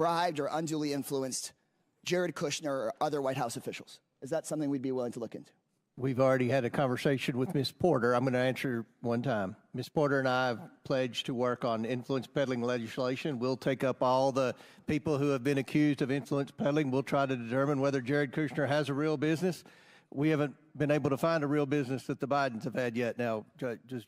bribed or unduly influenced Jared Kushner or other White House officials? Is that something we'd be willing to look into? We've already had a conversation with Ms. Porter. I'm going to answer one time. Ms. Porter and I have pledged to work on influence peddling legislation. We'll take up all the people who have been accused of influence peddling. We'll try to determine whether Jared Kushner has a real business. We haven't been able to find a real business that the Bidens have had yet. Now, just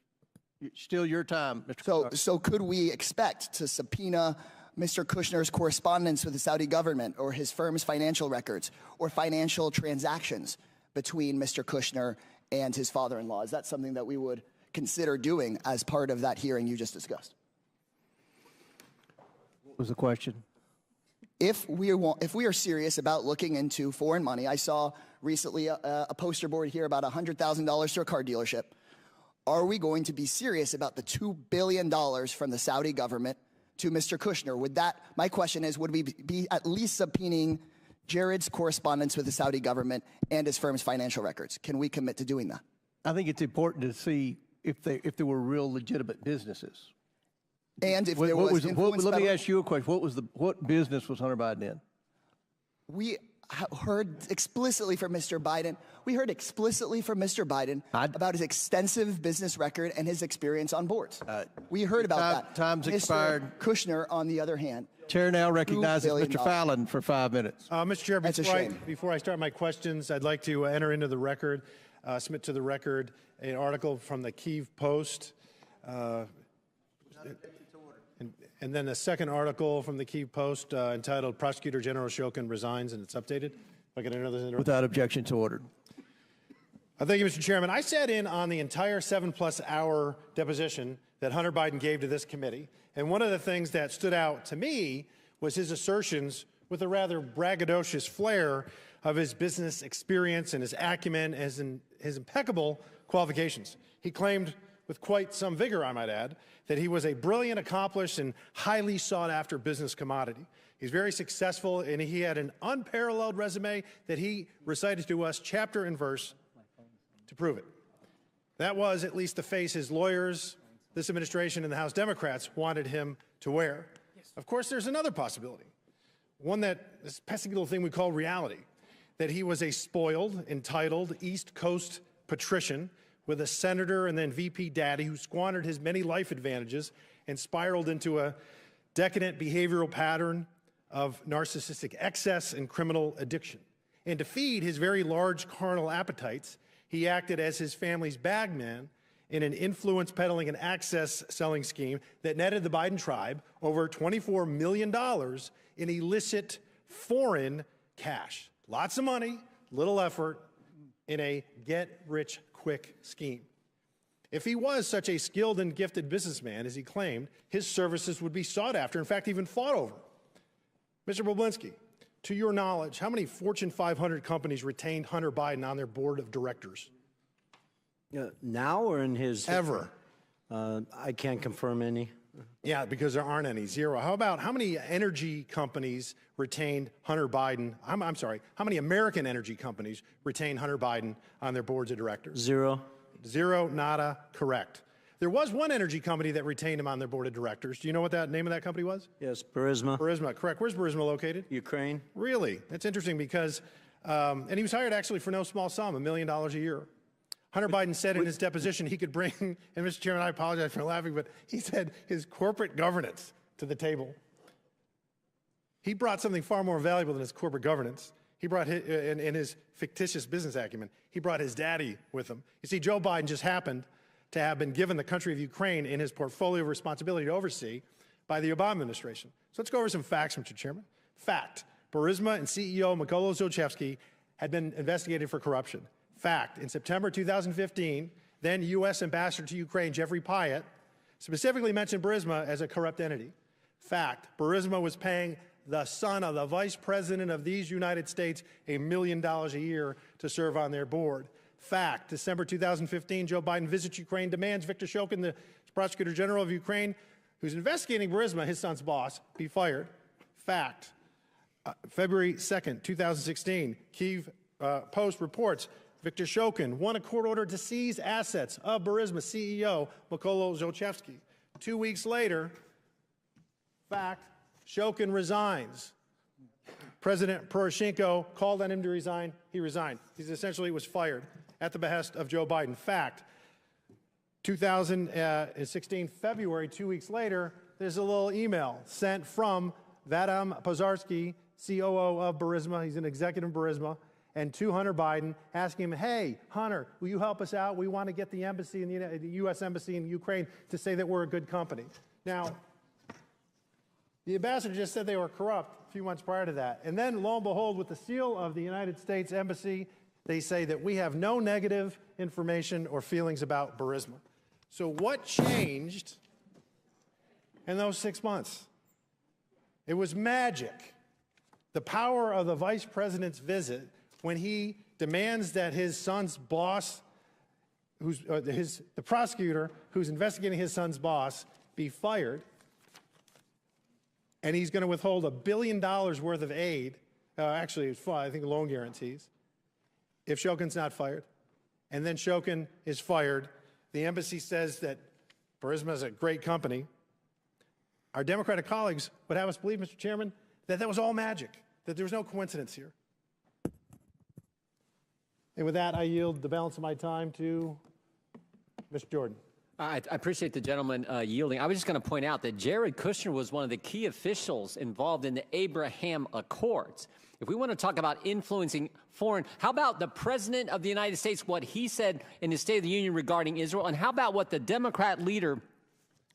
still your time, Mr. So could we expect to subpoena Mr. Kushner's correspondence with the Saudi government or his firm's financial records or financial transactions between Mr. Kushner and his father-in-law? Is that something that we would consider doing as part of that hearing you just discussed? What was the question? If we are serious about looking into foreign money, I saw recently a poster board here about $100,000 to a car dealership. Are we going to be serious about the $2 billion from the Saudi government to Mr. Kushner? My question is, would we be at least subpoenaing Jared's correspondence with the Saudi government and his firm's financial records? Can we commit to doing that? I think it's important to see if there were real legitimate businesses. And if there was influence let me ask you a question. What business was Hunter Biden in? We heard explicitly from Mr. Biden. We heard explicitly from Mr. Biden about his extensive business record and his experience on boards. We heard about that. Time's expired. Mr. Kushner, on the other hand. Chair now recognizes Mr. Fallon for 5 minutes. Mr. Chair, before I start my questions, I'd like to enter into the record, submit to the record an article from the Kyiv Post, and then a second article from the Kyiv Post entitled "Prosecutor General Shokin Resigns," and it's updated. If I can enter this. Without objection to order. Thank you, Mr. Chairman. I sat in on the entire 7+ hour deposition that Hunter Biden gave to this committee, and one of the things that stood out to me was his assertions with a rather braggadocious flair of his business experience and his acumen and his impeccable qualifications. He claimed with quite some vigor, I might add, that he was a brilliant, accomplished, and highly sought-after business commodity. He's very successful, and he had an unparalleled resume that he recited to us chapter and verse to prove it. That was at least the face his lawyers, this administration, and the House Democrats wanted him to wear. Of course, there's another possibility, one that this pesky little thing we call reality, that he was a spoiled, entitled East Coast patrician with a senator and then VP daddy who squandered his many life advantages and spiraled into a decadent behavioral pattern of narcissistic excess and criminal addiction. And to feed his very large carnal appetites, he acted as his family's bagman in an influence peddling and access selling scheme that netted the Biden tribe over $24 million in illicit foreign cash. Lots of money, little effort, in a get-rich-quick scheme. If he was such a skilled and gifted businessman as he claimed, his services would be sought after, in fact, even fought over. Mr. Balinsky, to your knowledge, how many Fortune 500 companies retained Hunter Biden on their board of directors? Now or in his... Ever. I can't confirm any. Yeah, because there aren't any. Zero. How about how many energy companies retained Hunter Biden? I'm sorry. How many American energy companies retained Hunter Biden on their boards of directors? Zero. Zero, nada, correct. There was one energy company that retained him on their board of directors. Do you know what that name of that company was? Yes, Burisma. Burisma, correct. Where's Burisma located? Ukraine. Really? That's interesting because, and he was hired actually for no small sum, $1 million a year. Hunter Biden said in his deposition he could bring, and Mr. Chairman, I apologize for laughing, but he said his corporate governance to the table. He brought something far more valuable than his corporate governance. He brought his, in his fictitious business acumen, he brought his daddy with him. You see, Joe Biden just happened to have been given the country of Ukraine in his portfolio of responsibility to oversee by the Obama administration. So let's go over some facts, Mr. Chairman. Fact, Burisma and CEO Mykola Zlochevsky had been investigated for corruption. Fact, in September 2015, then U.S. Ambassador to Ukraine Jeffrey Pyatt specifically mentioned Burisma as a corrupt entity. Fact, Burisma was paying the son of the Vice President of these United States $1 million a year to serve on their board. Fact, December 2015, Joe Biden visits Ukraine, demands Viktor Shokin, the Prosecutor General of Ukraine, who's investigating Burisma, his son's boss, be fired. Fact, February 2nd, 2016, Kyiv Post reports Viktor Shokin won a court order to seize assets of Burisma CEO Mykola Zlochevsky. 2 weeks later, fact, Shokin resigns. President Poroshenko called on him to resign. He resigned. He essentially was fired at the behest of Joe Biden. Fact, 2016, February, 2 weeks later, there's a little email sent from Vadim Pozarsky, COO of Burisma. He's an executive of Burisma, and to Hunter Biden, asking him, hey, Hunter, will you help us out? We want to get the embassy, the U.S. embassy in Ukraine to say that we're a good company. Now, the ambassador just said they were corrupt a few months prior to that. And then, lo and behold, with the seal of the United States Embassy, they say that we have no negative information or feelings about Burisma. So what changed in those 6 months? It was magic. The power of the vice president's visit when he demands that his son's boss, the prosecutor who's investigating his son's boss, be fired. And he's going to withhold $1 billion worth of aid, actually, I think loan guarantees, if Shokin's not fired. And then Shokin is fired. The embassy says that Burisma is a great company. Our Democratic colleagues would have us believe, Mr. Chairman, that that was all magic, that there was no coincidence here. And with that, I yield the balance of my time to Mr. Jordan. I appreciate the gentleman yielding. I was just going to point out that Jared Kushner was one of the key officials involved in the Abraham Accords. If we want to talk about influencing foreign, how about the President of the United States, what he said in his State of the Union regarding Israel, and how about what the Democrat leader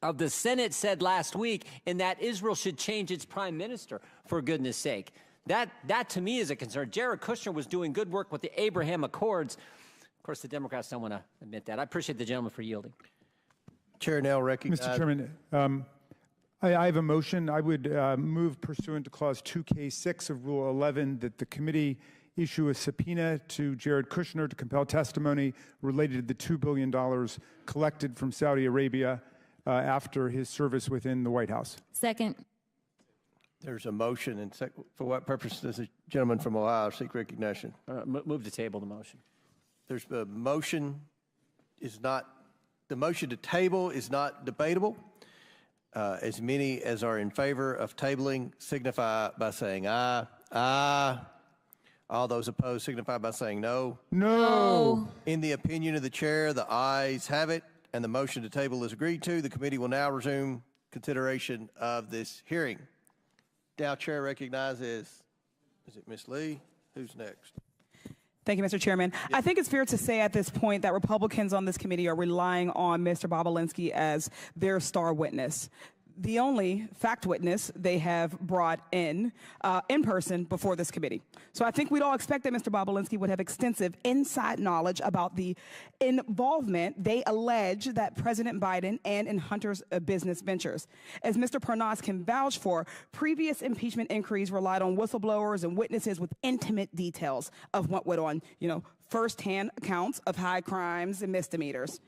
of the Senate said last week, in that Israel should change its prime minister, for goodness sake. That to me is a concern. Jared Kushner was doing good work with the Abraham Accords. Of course, the Democrats don't want to admit that. I appreciate the gentleman for yielding. Chair now recognizes. Mr. Chairman, I have a motion. I would move pursuant to Clause 2K6 of Rule 11 that the committee issue a subpoena to Jared Kushner to compel testimony related to the $2 billion collected from Saudi Arabia after his service within the White House. Second. There's a motion, and for what purpose does the gentleman from Ohio seek recognition? Move to table the motion. There's a motion the motion to table is not debatable. As many as are in favor of tabling signify by saying aye. Aye. All those opposed signify by saying no. No. In the opinion of the chair, the ayes have it, and the motion to table is agreed to. The committee will now resume consideration of this hearing. Now, chair recognizes, is it Ms. Lee? Who's next? Thank you, Mr. Chairman. I think it's fair to say at this point that Republicans on this committee are relying on Mr. Balinsky as their star witness, the only fact witness they have brought in person before this committee. So I think we'd all expect that Mr. Balinsky would have extensive inside knowledge about the involvement they allege that President Biden and in Hunter's business ventures. As Mr. Parnas can vouch for, previous impeachment inquiries relied on whistleblowers and witnesses with intimate details of what went on, firsthand accounts of high crimes and misdemeanors.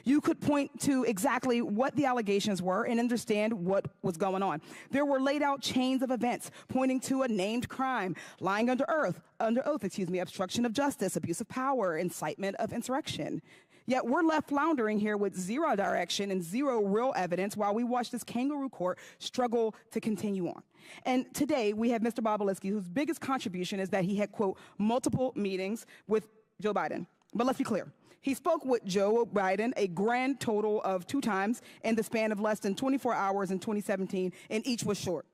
You could point to exactly what the allegations were and understand what was going on. There were laid out chains of events pointing to a named crime, lying under oath, obstruction of justice, abuse of power, incitement of insurrection. Yet we're left floundering here with zero direction and zero real evidence while we watch this kangaroo court struggle to continue on. And today we have Mr. Balinsky, whose biggest contribution is that he had, quote, multiple meetings with Joe Biden. But let's be clear. He spoke with Joe Biden a grand total of 2 times in the span of less than 24 hours in 2017, and each was short.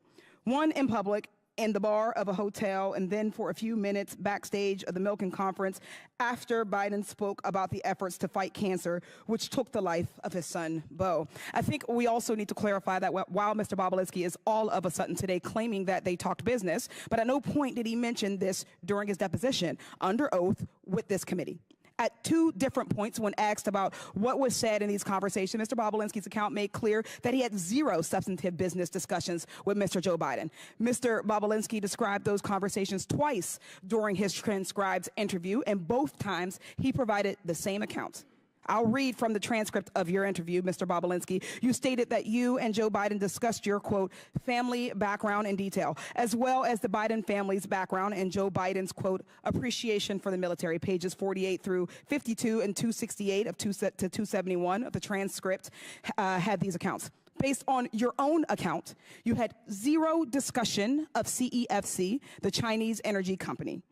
One in public, in the bar of a hotel, and then for a few minutes backstage of the Milken conference after Biden spoke about the efforts to fight cancer, which took the life of his son, Beau. I think we also need to clarify that while Mr. Balinsky is all of a sudden today claiming that they talked business, but at no point did he mention this during his deposition under oath with this committee. At 2 different points when asked about what was said in these conversations, Mr. Balinsky's account made clear that he had 0 substantive business discussions with Mr. Joe Biden. Mr. Balinsky described those conversations twice during his transcribed interview, and both times he provided the same accounts. I'll read from the transcript of your interview, Mr. Balinsky. You stated that you and Joe Biden discussed your, quote, family background in detail, as well as the Biden family's background and Joe Biden's, quote, appreciation for the military. Pages 48 through 52 and 268 to 271 of the transcript had these accounts. Based on your own account, you had zero discussion of CEFC, the Chinese energy company.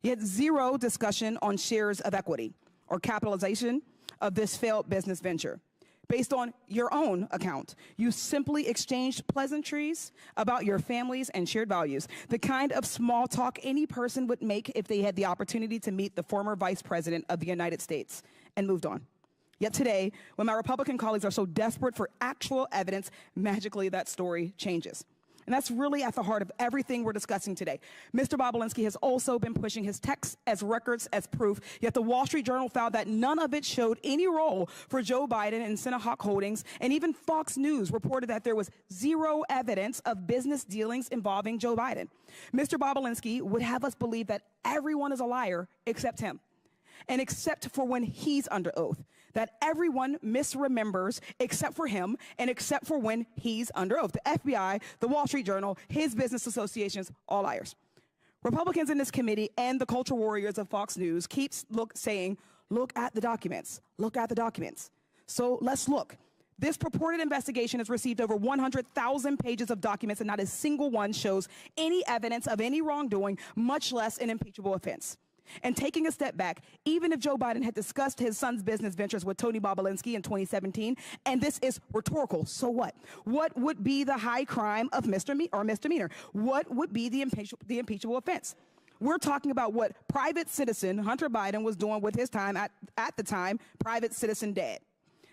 You had zero discussion on shares of equity or capitalization of this failed business venture. Based on your own account, you simply exchanged pleasantries about your families and shared values, the kind of small talk any person would make if they had the opportunity to meet the former Vice President of the United States, and moved on. Yet today, when my Republican colleagues are so desperate for actual evidence, magically that story changes. And that's really at the heart of everything we're discussing today. Mr. Balinsky has also been pushing his texts as records as proof, yet the Wall Street Journal found that none of it showed any role for Joe Biden and Sinohawk Holdings, and even Fox News reported that there was zero evidence of business dealings involving Joe Biden. Mr. Balinsky would have us believe that everyone is a liar except him, and except for when he's under oath, that everyone misremembers except for him and except for when he's under oath. The FBI, the Wall Street Journal, his business associations, all liars. Republicans in this committee and the culture warriors of Fox News keeps saying, look at the documents, look at the documents. So let's look. This purported investigation has received over 100,000 pages of documents, and not a single one shows any evidence of any wrongdoing, much less an impeachable offense. And taking a step back, even if Joe Biden had discussed his son's business ventures with Tony Balinsky in 2017, and this is rhetorical, so what? What would be the high crime of misdemeanor? What would be the impeachable offense? We're talking about what private citizen Hunter Biden was doing with his time, at the time, private citizen dad.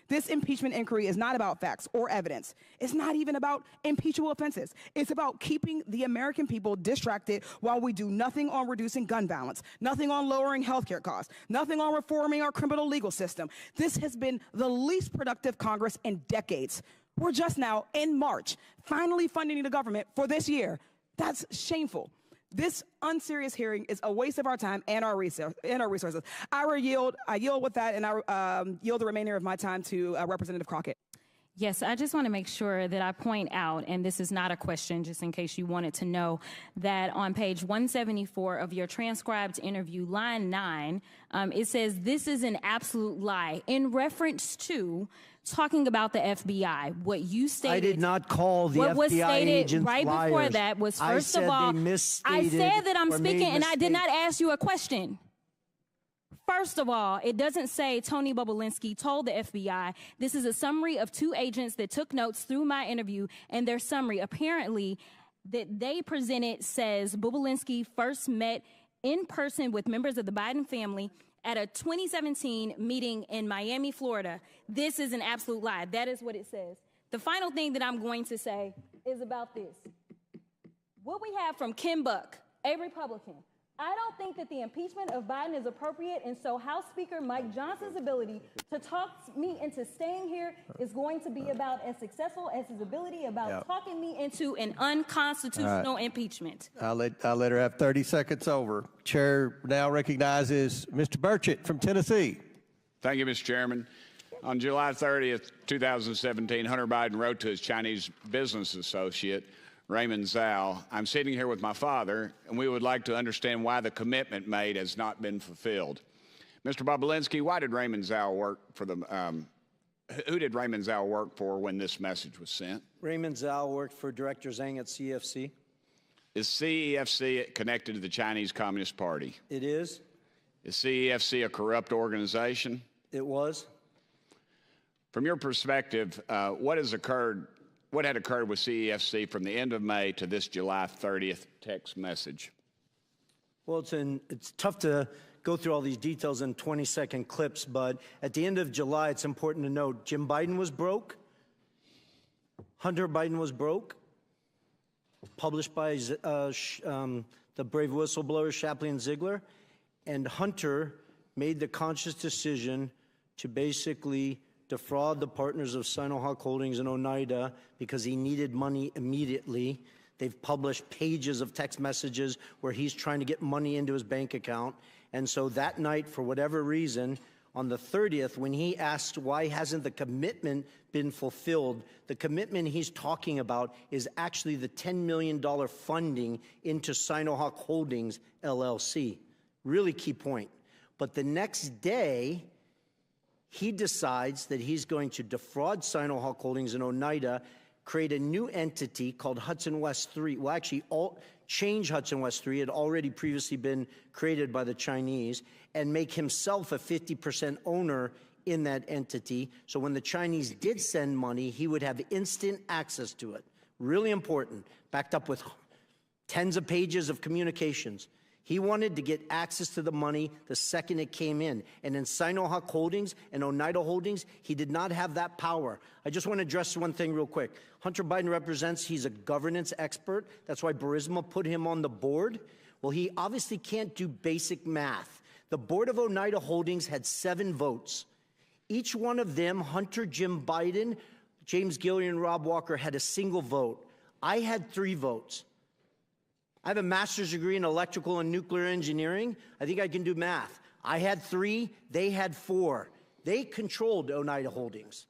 This impeachment inquiry is not about facts or evidence. It's not even about impeachable offenses. It's about keeping the American people distracted while we do nothing on reducing gun violence, nothing on lowering healthcare costs, nothing on reforming our criminal legal system. This has been the least productive Congress in decades. We're just now, in March, finally funding the government for this year. That's shameful. This unserious hearing is a waste of our time and our resources. I yield with that, and I yield the remainder of my time to Representative Crockett. Yes, I just want to make sure that I point out, and this is not a question, just in case you wanted to know, that on page 174 of your transcribed interview, line 9, it says, "This is an absolute lie," in reference to talking about the FBI. What you stated— I did not call the what was FBI stated agents right liars. before that was, first of all, they misstated I said that I'm or speaking, made and I did not mistakes. ask you a question. First of all, it doesn't say Tony Balinsky told the FBI. This is a summary of 2 agents that took notes through my interview, and their summary apparently that they presented says Balinsky first met in person with members of the Biden family at a 2017 meeting in Miami, Florida. This is an absolute lie. That is what it says. The final thing that I'm going to say is about this. What we have from Kim Buck, a Republican, I don't think that the impeachment of Biden is appropriate, and so House Speaker Mike Johnson's ability to talk me into staying here is going to be about as successful as his ability about talking me into an unconstitutional impeachment. I'll let her have 30 seconds over. Chair now recognizes Mr. Burchett from Tennessee. Thank you, Mr. Chairman. On July 30th, 2017, Hunter Biden wrote to his Chinese business associate, Raymond Zhao, "I'm sitting here with my father, and we would like to understand why the commitment made has not been fulfilled." Mr. Balinsky, why did Raymond Zhao work for the, who did Raymond Zhao work for when this message was sent? Raymond Zhao worked for Director Zhang at CFC. Is CEFC connected to the Chinese Communist Party? It is. Is CEFC a corrupt organization? It was. From your perspective, what had occurred with CEFC from the end of May to this July 30th text message? Well, it's tough to go through all these details in 20-second clips, but at the end of July, it's important to note Jim Biden was broke. Hunter Biden was broke. Published by the brave whistleblower Shapley and Ziegler. And Hunter made the conscious decision to basically defraud the partners of Sinohawk Holdings and Oneida because he needed money immediately. They've published pages of text messages where he's trying to get money into his bank account. And so that night, for whatever reason, on the 30th, when he asked why hasn't the commitment been fulfilled, the commitment he's talking about is actually the $10 million funding into Sinohawk Holdings, LLC. Really key point. But the next day, he decides that he's going to defraud Sinohawk Holdings and Oneida create a new entity called Hudson West 3. Well, actually, change Hudson West 3. It had already previously been created by the Chinese, and make himself a 50% owner in that entity. So when the Chinese did send money, he would have instant access to it. Really important, backed up with tens of pages of communications. He wanted to get access to the money the second it came in. And in Sinohawk Holdings and Oneida Holdings, he did not have that power. I just want to address one thing real quick. Hunter Biden represents, he's a governance expert. That's why Burisma put him on the board. Well, he obviously can't do basic math. The board of Oneida Holdings had 7 votes. Each one of them, Hunter, Jim Biden, James Gillian, and Rob Walker, had a single vote. I had 3 votes. I have a master's degree in electrical and nuclear engineering. I think I can do math. I had 3, they had 4. They controlled Oneida Holdings.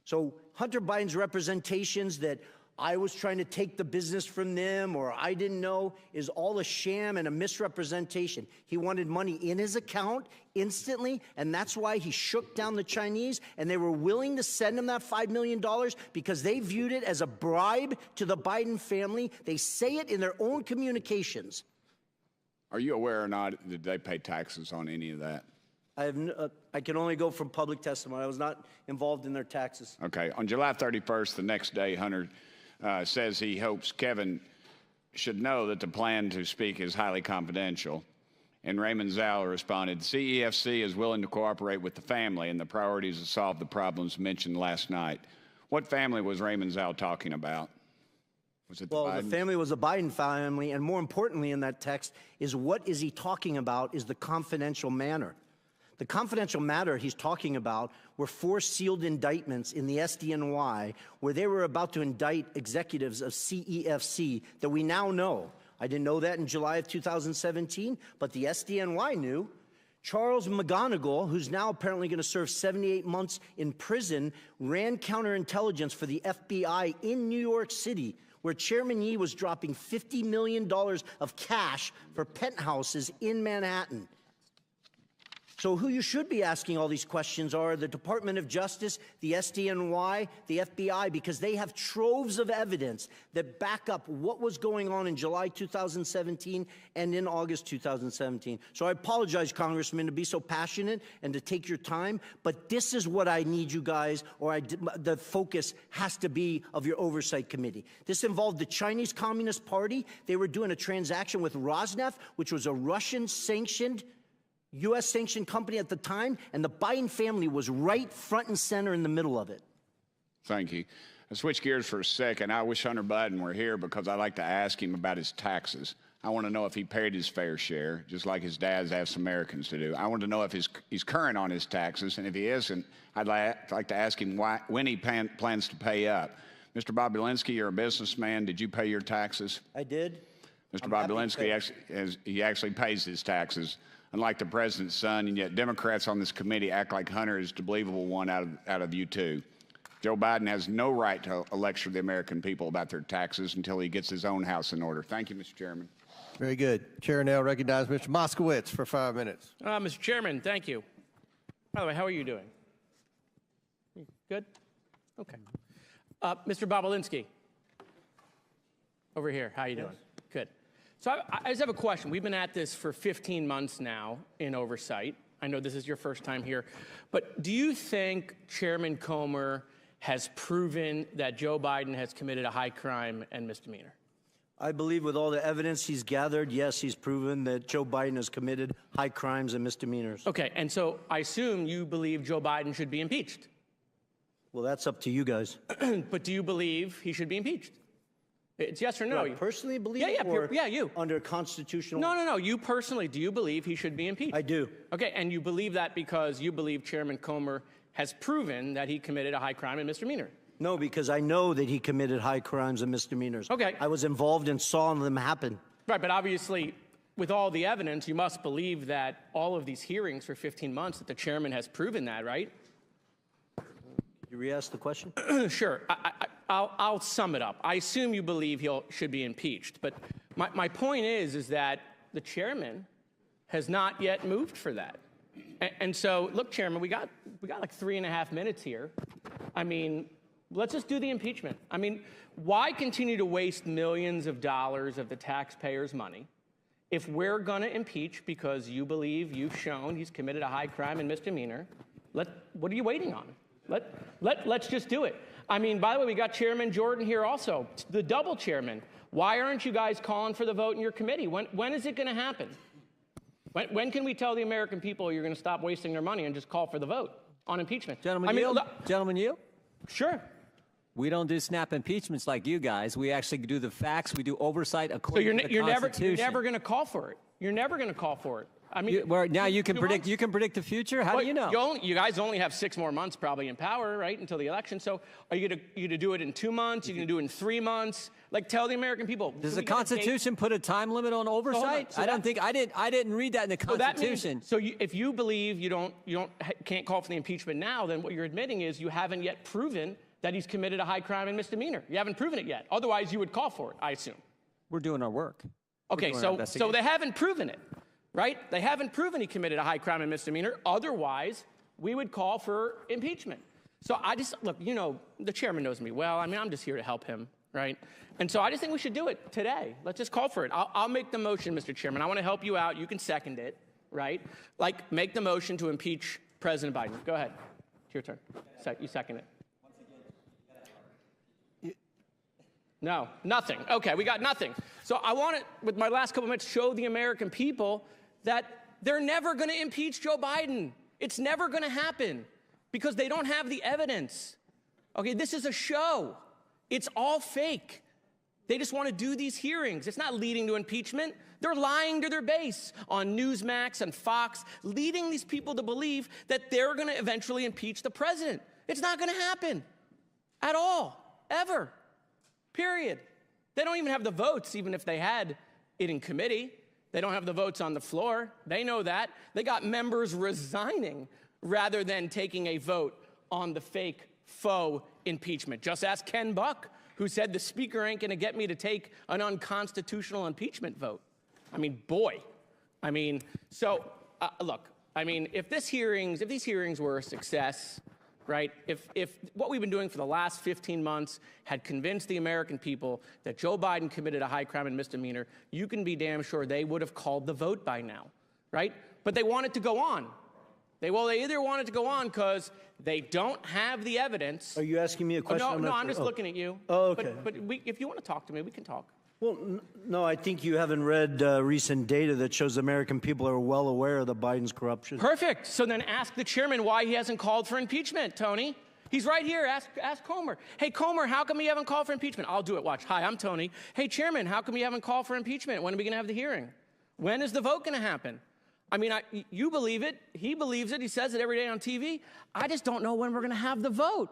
So Hunter Biden's representations that I was trying to take the business from them or I didn't know is all a sham and a misrepresentation. He wanted money in his account instantly, and that's why he shook down the Chinese, and they were willing to send him that $5 million because they viewed it as a bribe to the Biden family. They say it in their own communications. Are you aware or not that they pay taxes on any of that? I can only go from public testimony. I was not involved in their taxes. Okay. On July 31st, the next day, Hunter says he hopes Kevin should know that the plan to speak is highly confidential. And Raymond Zhao responded, CEFC is willing to cooperate with the family and the priorities to solve the problems mentioned last night. What family was Raymond Zhao talking about? Was it the family was the Biden family, and more importantly in that text is what is he talking about is the confidential manner. The confidential matter he's talking about were 4 sealed indictments in the SDNY where they were about to indict executives of CEFC that we now know. I didn't know that in July of 2017, but the SDNY knew. Charles McGonigal, who's now apparently going to serve 78 months in prison, ran counterintelligence for the FBI in New York City, where Chairman Yee was dropping $50 million of cash for penthouses in Manhattan. So who you should be asking all these questions are the Department of Justice, the SDNY, the FBI, because they have troves of evidence that back up what was going on in July 2017 and in August 2017. So I apologize, Congressman, to be so passionate and to take your time, but this is what I need you guys, or the focus has to be of your oversight committee. This involved the Chinese Communist Party. They were doing a transaction with Rosneft, which was a Russian-sanctioned U.S.-sanctioned company at the time, and the Biden family was right front and center in the middle of it. Thank you. I'll switch gears for a second. I wish Hunter Biden were here because I'd like to ask him about his taxes. I want to know if he paid his fair share, just like his dad's asked Americans to do. I want to know if he's current on his taxes, and if he isn't, I'd like to ask him when he plans to pay up. Mr. Bob Balinsky, you're a businessman. Did you pay your taxes? I did. Mr. Bob Balinsky actually pays his taxes, unlike the president's son, and yet Democrats on this committee act like Hunter is the believable one out of you two. Joe Biden has no right to lecture the American people about their taxes until he gets his own house in order. Thank you, Mr. Chairman. Very good. Chair now recognizes Mr. Moskowitz for 5 minutes. Mr. Chairman, thank you. By the way, how are you doing? Good? Okay. Mr. Balinsky, over here, how are you doing? Good. So I just have a question. We've been at this for 15 months now in oversight. I know this is your first time here, but do you think Chairman Comer has proven that Joe Biden has committed a high crime and misdemeanor? I believe with all the evidence he's gathered, yes, he's proven that Joe Biden has committed high crimes and misdemeanors. Okay, and so I assume you believe Joe Biden should be impeached. Well, that's up to you guys. But do you believe he should be impeached? It's yes or no. Do I personally believe you. Under constitutional... No. You personally, do you believe he should be impeached? I do. Okay, and you believe that because you believe Chairman Comer has proven that he committed a high crime and misdemeanor? No, because I know that he committed high crimes and misdemeanors. Okay. I was involved and saw them happen. Right, but obviously, with all the evidence, you must believe that all of these hearings for 15 months, that the chairman has proven that, right? You re-ask the question? Sure. I'll sum it up. I assume you believe he should be impeached, but my point is that the chairman has not yet moved for that. And so, look, Chairman, we got like 3.5 minutes here. I mean, Let's just do the impeachment. I mean, why continue to waste millions of dollars of the taxpayers' money if we're going to impeach because you believe you've shown he's committed a high crime and misdemeanor? What are you waiting on? Let's just do it. I mean, by the way, we got Chairman Jordan here also, the double chairman. Why aren't you guys calling for the vote in your committee? When is it going to happen? When can we tell the American people you're going to stop wasting their money and just call for the vote on impeachment? Gentlemen, yield? Gentlemen, yield? Sure. We don't do snap impeachments like you guys. We actually do the facts. We do oversight according to the Constitution. You're never going to call for it. You're never going to call for it. I mean, now you can predict. You can predict the future. How do you know? You guys only have 6 more months probably in power, right, until the election. So are you going to do it in 2 months? You're going to do it in 3 months? Like, tell the American people. Does the Constitution put a time limit on oversight? So I don't think I didn't read that in the Constitution. If you believe you can't call for the impeachment now, then what you're admitting is you haven't yet proven that he's committed a high crime and misdemeanor. You haven't proven it yet. Otherwise, you would call for it, I assume. We're doing our work. Okay, so they haven't proven it, right? They haven't proven he committed a high crime and misdemeanor. Otherwise, we would call for impeachment. So look, the chairman knows me well. I mean, I'm just here to help him, right? And so I just think we should do it today. Let's just call for it. I'll make the motion, Mr. Chairman. I want to help you out. You can second it, right? Like, make the motion to impeach President Biden. Go ahead. It's your turn. You second it. No, nothing. Okay, we got nothing. So I want to, with my last couple minutes, show the American people that they're never going to impeach Joe Biden. It's never going to happen because they don't have the evidence. Okay, this is a show. It's all fake. They just want to do these hearings. It's not leading to impeachment. They're lying to their base on Newsmax and Fox, leading these people to believe that they're going to eventually impeach the president. It's not going to happen at all, ever. Period. They don't even have the votes, even if they had it in committee. They don't have the votes on the floor. They know that. They got members resigning rather than taking a vote on the fake faux impeachment. Just ask Ken Buck, who said the speaker ain't going to get me to take an unconstitutional impeachment vote. I mean, boy. I mean, so look, I mean, if these hearings were a success, right? If what we've been doing for the last 15 months had convinced the American people that Joe Biden committed a high crime and misdemeanor, you can be damn sure they would have called the vote by now, right? But they want it to go on. They either want it to go on because they don't have the evidence. Are you asking me a question? No, I'm just looking at you. Oh, okay. But if you want to talk to me, we can talk. Well, no, I think you haven't read recent data that shows American people are well aware of the Biden's corruption. Perfect. So then ask the chairman why he hasn't called for impeachment, Tony. He's right here. Ask Comer. Hey, Comer, how come you haven't called for impeachment? I'll do it. Watch. Hi, I'm Tony. Hey, chairman, how come you haven't called for impeachment? When are we going to have the hearing? When is the vote going to happen? I mean, you believe it. He believes it. He says it every day on TV. I just don't know when we're going to have the vote.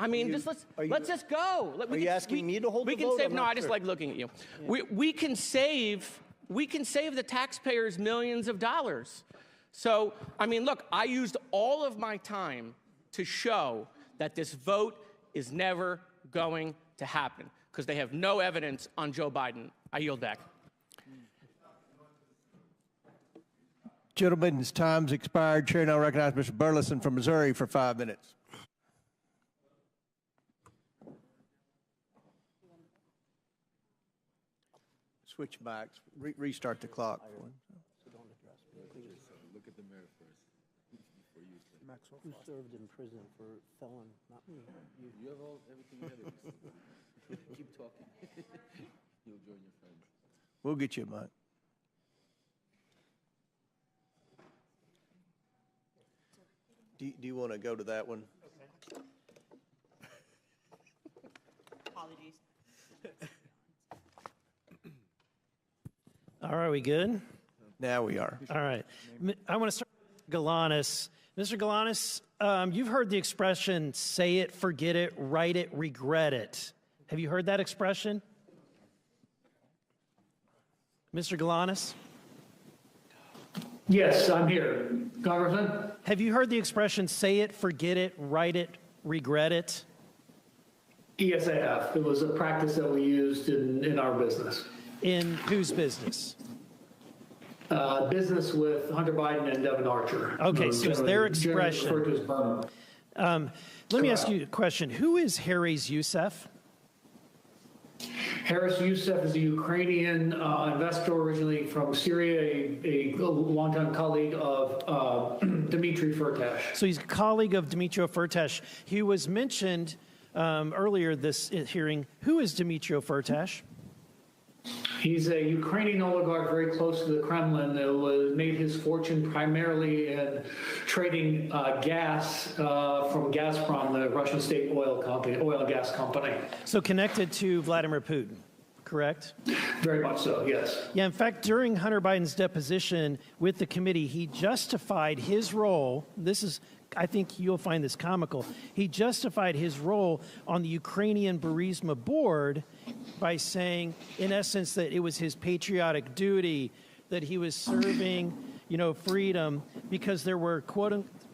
I mean, let's just go. Are you asking me to hold the vote? We can save. No, I just like looking at you. Yeah. We can save the taxpayers millions of dollars. So, I mean, look, I used all of my time to show that this vote is never going to happen because they have no evidence on Joe Biden. I yield back. Gentlemen's time's expired. Chair now recognizes Mr. Burleson from Missouri for 5 minutes. Switch backs. Restart the clock. Look at the mayor first. Who served in prison for felon? Not me. You have everything you have. Keep talking. You'll join your friends. We'll get you a mic. Do you want to go to that one? Okay. Apologies. All right, we good? Now we are. All right. I want to start with Galanis. Mr. Galanis, you've heard the expression, say it, forget it, write it, regret it. Have you heard that expression? Mr. Galanis? Yes, I'm here. Congressman? Have you heard the expression, say it, forget it, write it, regret it? Yes, I have. It was a practice that we used in our business. In whose business? Business with Hunter Biden and Devin Archer. Okay, so it's their expression. Let me ask you a question. Who is Haris Youssef? Haris Youssef is a Ukrainian investor originally from Syria, a longtime colleague of Dmitry Firtash. So he's a colleague of Dmitry Firtash. He was mentioned earlier this hearing. Who is Dmitry Firtash? He's a Ukrainian oligarch very close to the Kremlin that made his fortune primarily in trading gas from Gazprom, the Russian state oil and gas company. So connected to Vladimir Putin, correct? Very much so, yes. Yeah, in fact, during Hunter Biden's deposition with the committee, he justified his role. I think you'll find this comical. He justified his role on the Ukrainian Burisma board by saying, in essence, that it was his patriotic duty, that he was serving, freedom, because there were,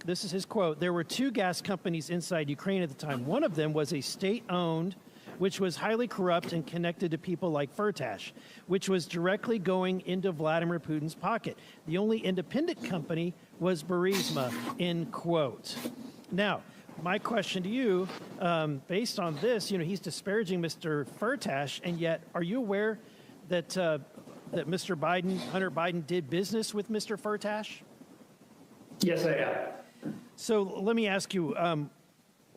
this is his quote, there were 2 gas companies inside Ukraine at the time. One of them was a state-owned, which was highly corrupt and connected to people like Firtash, which was directly going into Vladimir Putin's pocket. The only independent company was Burisma, end quote. Now, my question to you, based on this, he's disparaging Mr. Firtash, and yet, are you aware that that Mr. Biden, Hunter Biden, did business with Mr. Firtash? Yes, I am. So let me ask you,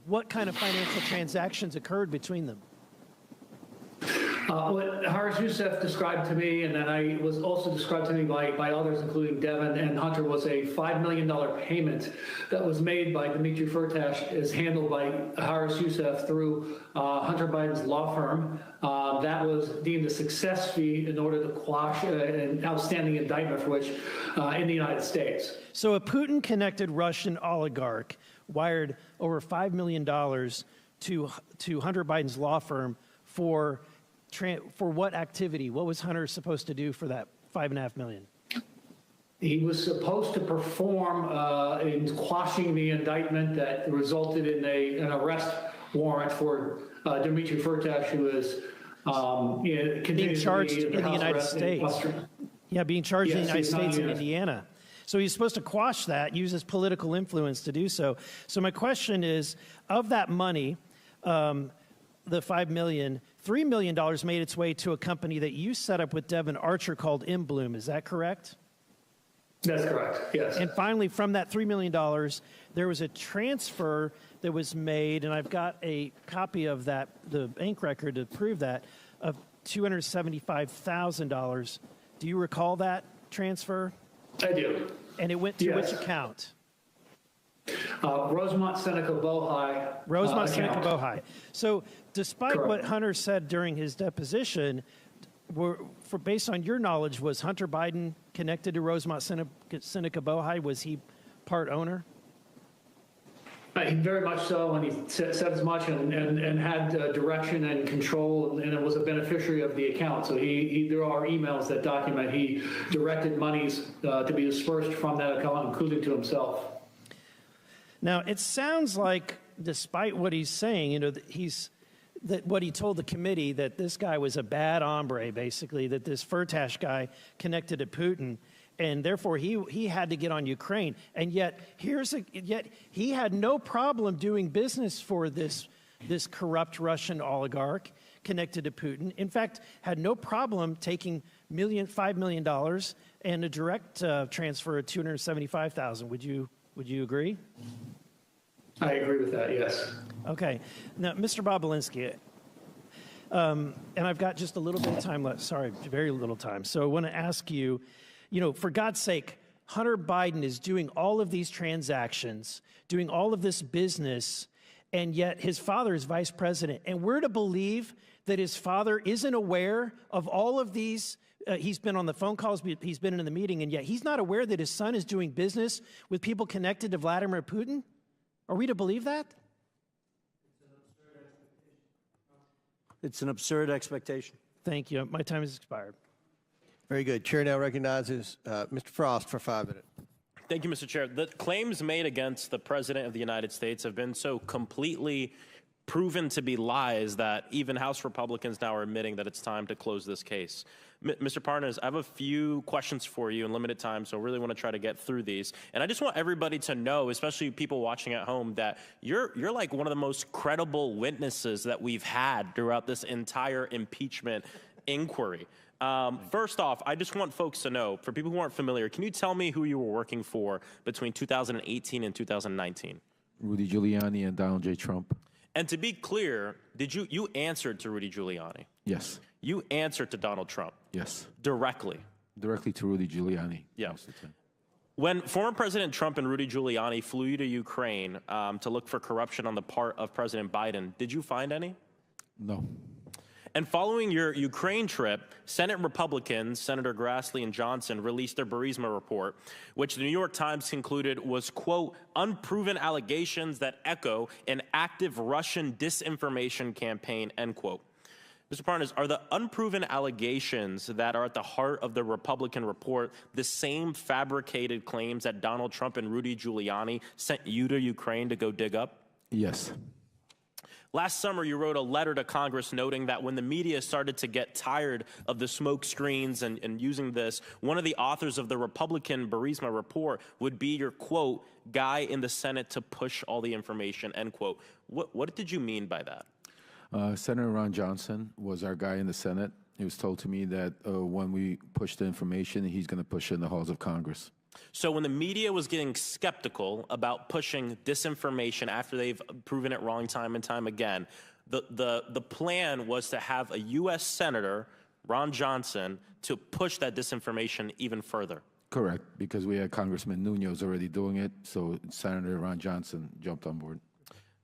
what kind of financial transactions occurred between them? What Haris Youssef described to me, and then I was also described to me by others, including Devin and Hunter, was a $5 million payment that was made by Dmitry Firtash, is handled by Haris Youssef through Hunter Biden's law firm. That was deemed a success fee in order to quash an outstanding indictment for which in the United States. So a Putin-connected Russian oligarch wired over $5 million to Hunter Biden's law firm for what activity? What was Hunter supposed to do for that $5.5 million? He was supposed to perform in quashing the indictment that resulted in an arrest warrant for Dmitry Firtash, who is being charged in the United States. Yeah, being charged in the United States in Indiana. So he's supposed to quash that, use his political influence to do so. So my question is, of that money, the $5 million, $3 million made its way to a company that you set up with Devin Archer called Inbloom. Is that correct? That's correct, yes. And finally, from that $3 million, there was a transfer that was made, and I've got a copy of that, the bank record to prove that, of $275,000. Do you recall that transfer? I do. And it went to which account? Rosemont Seneca Bohai. Rosemont Seneca Bohai. So despite what Hunter said during his deposition, based on your knowledge, was Hunter Biden connected to Rosemont Seneca Bohai? Was he part owner? Very much so, and he said as much and had direction and control, and it was a beneficiary of the account. So there are emails that document he directed monies to be dispersed from that account, including to himself. Now, it sounds like, despite what he's saying, what he told the committee, that this guy was a bad hombre, basically, that this Firtash guy connected to Putin, and therefore he had to get on Ukraine. And yet he had no problem doing business for this corrupt Russian oligarch connected to Putin. In fact, had no problem taking $5 million and a direct transfer of $275,000. Would you agree? I agree with that, yes. Okay. Now, Mr. Balinsky, and I've got just a little bit of time left. Sorry, very little time. So I want to ask you, for God's sake, Hunter Biden is doing all of these transactions, doing all of this business, and yet his father is vice president. And we're to believe that his father isn't aware of all of these. He's been on the phone calls, he's been in the meeting, and yet he's not aware that his son is doing business with people connected to Vladimir Putin? Are we to believe that? It's an absurd expectation. Thank you. My time has expired. Very good. Chair now recognizes Mr. Frost for 5 minutes. Thank you, Mr. Chair. The claims made against the President of the United States have been so completely proven to be lies that even House Republicans now are admitting that it's time to close this case. Mr. Parnas, I have a few questions for you in limited time, so I really want to try to get through these. And I just want everybody to know, especially people watching at home, that you're like one of the most credible witnesses that we've had throughout this entire impeachment inquiry. First off, I just want folks to know, for people who aren't familiar, can you tell me who you were working for between 2018 and 2019? Rudy Giuliani and Donald J. Trump. And to be clear, you answered to Rudy Giuliani? Yes. You answered to Donald Trump? Yes. Directly? Directly to Rudy Giuliani. Yeah. When former President Trump and Rudy Giuliani flew you to Ukraine to look for corruption on the part of President Biden, did you find any? No. And following your Ukraine trip, Senate Republicans, Senator Grassley and Johnson, released their Burisma report, which the New York Times concluded was, quote, unproven allegations that echo an active Russian disinformation campaign, end quote. Mr. Parnas, are the unproven allegations that are at the heart of the Republican report the same fabricated claims that Donald Trump and Rudy Giuliani sent you to Ukraine to go dig up? Yes. Last summer, you wrote a letter to Congress noting that when the media started to get tired of the smoke screens and using this, one of the authors of the Republican Burisma report would be your, quote, guy in the Senate to push all the information, end quote. What did you mean by that? Senator Ron Johnson was our guy in the Senate. It was told to me that when we push the information, he's going to push it in the halls of Congress. So when the media was getting skeptical about pushing disinformation after they've proven it wrong time and time again, the plan was to have a U.S. Senator, Ron Johnson, to push that disinformation even further. Correct, because we had Congressman Nunes already doing it, so Senator Ron Johnson jumped on board.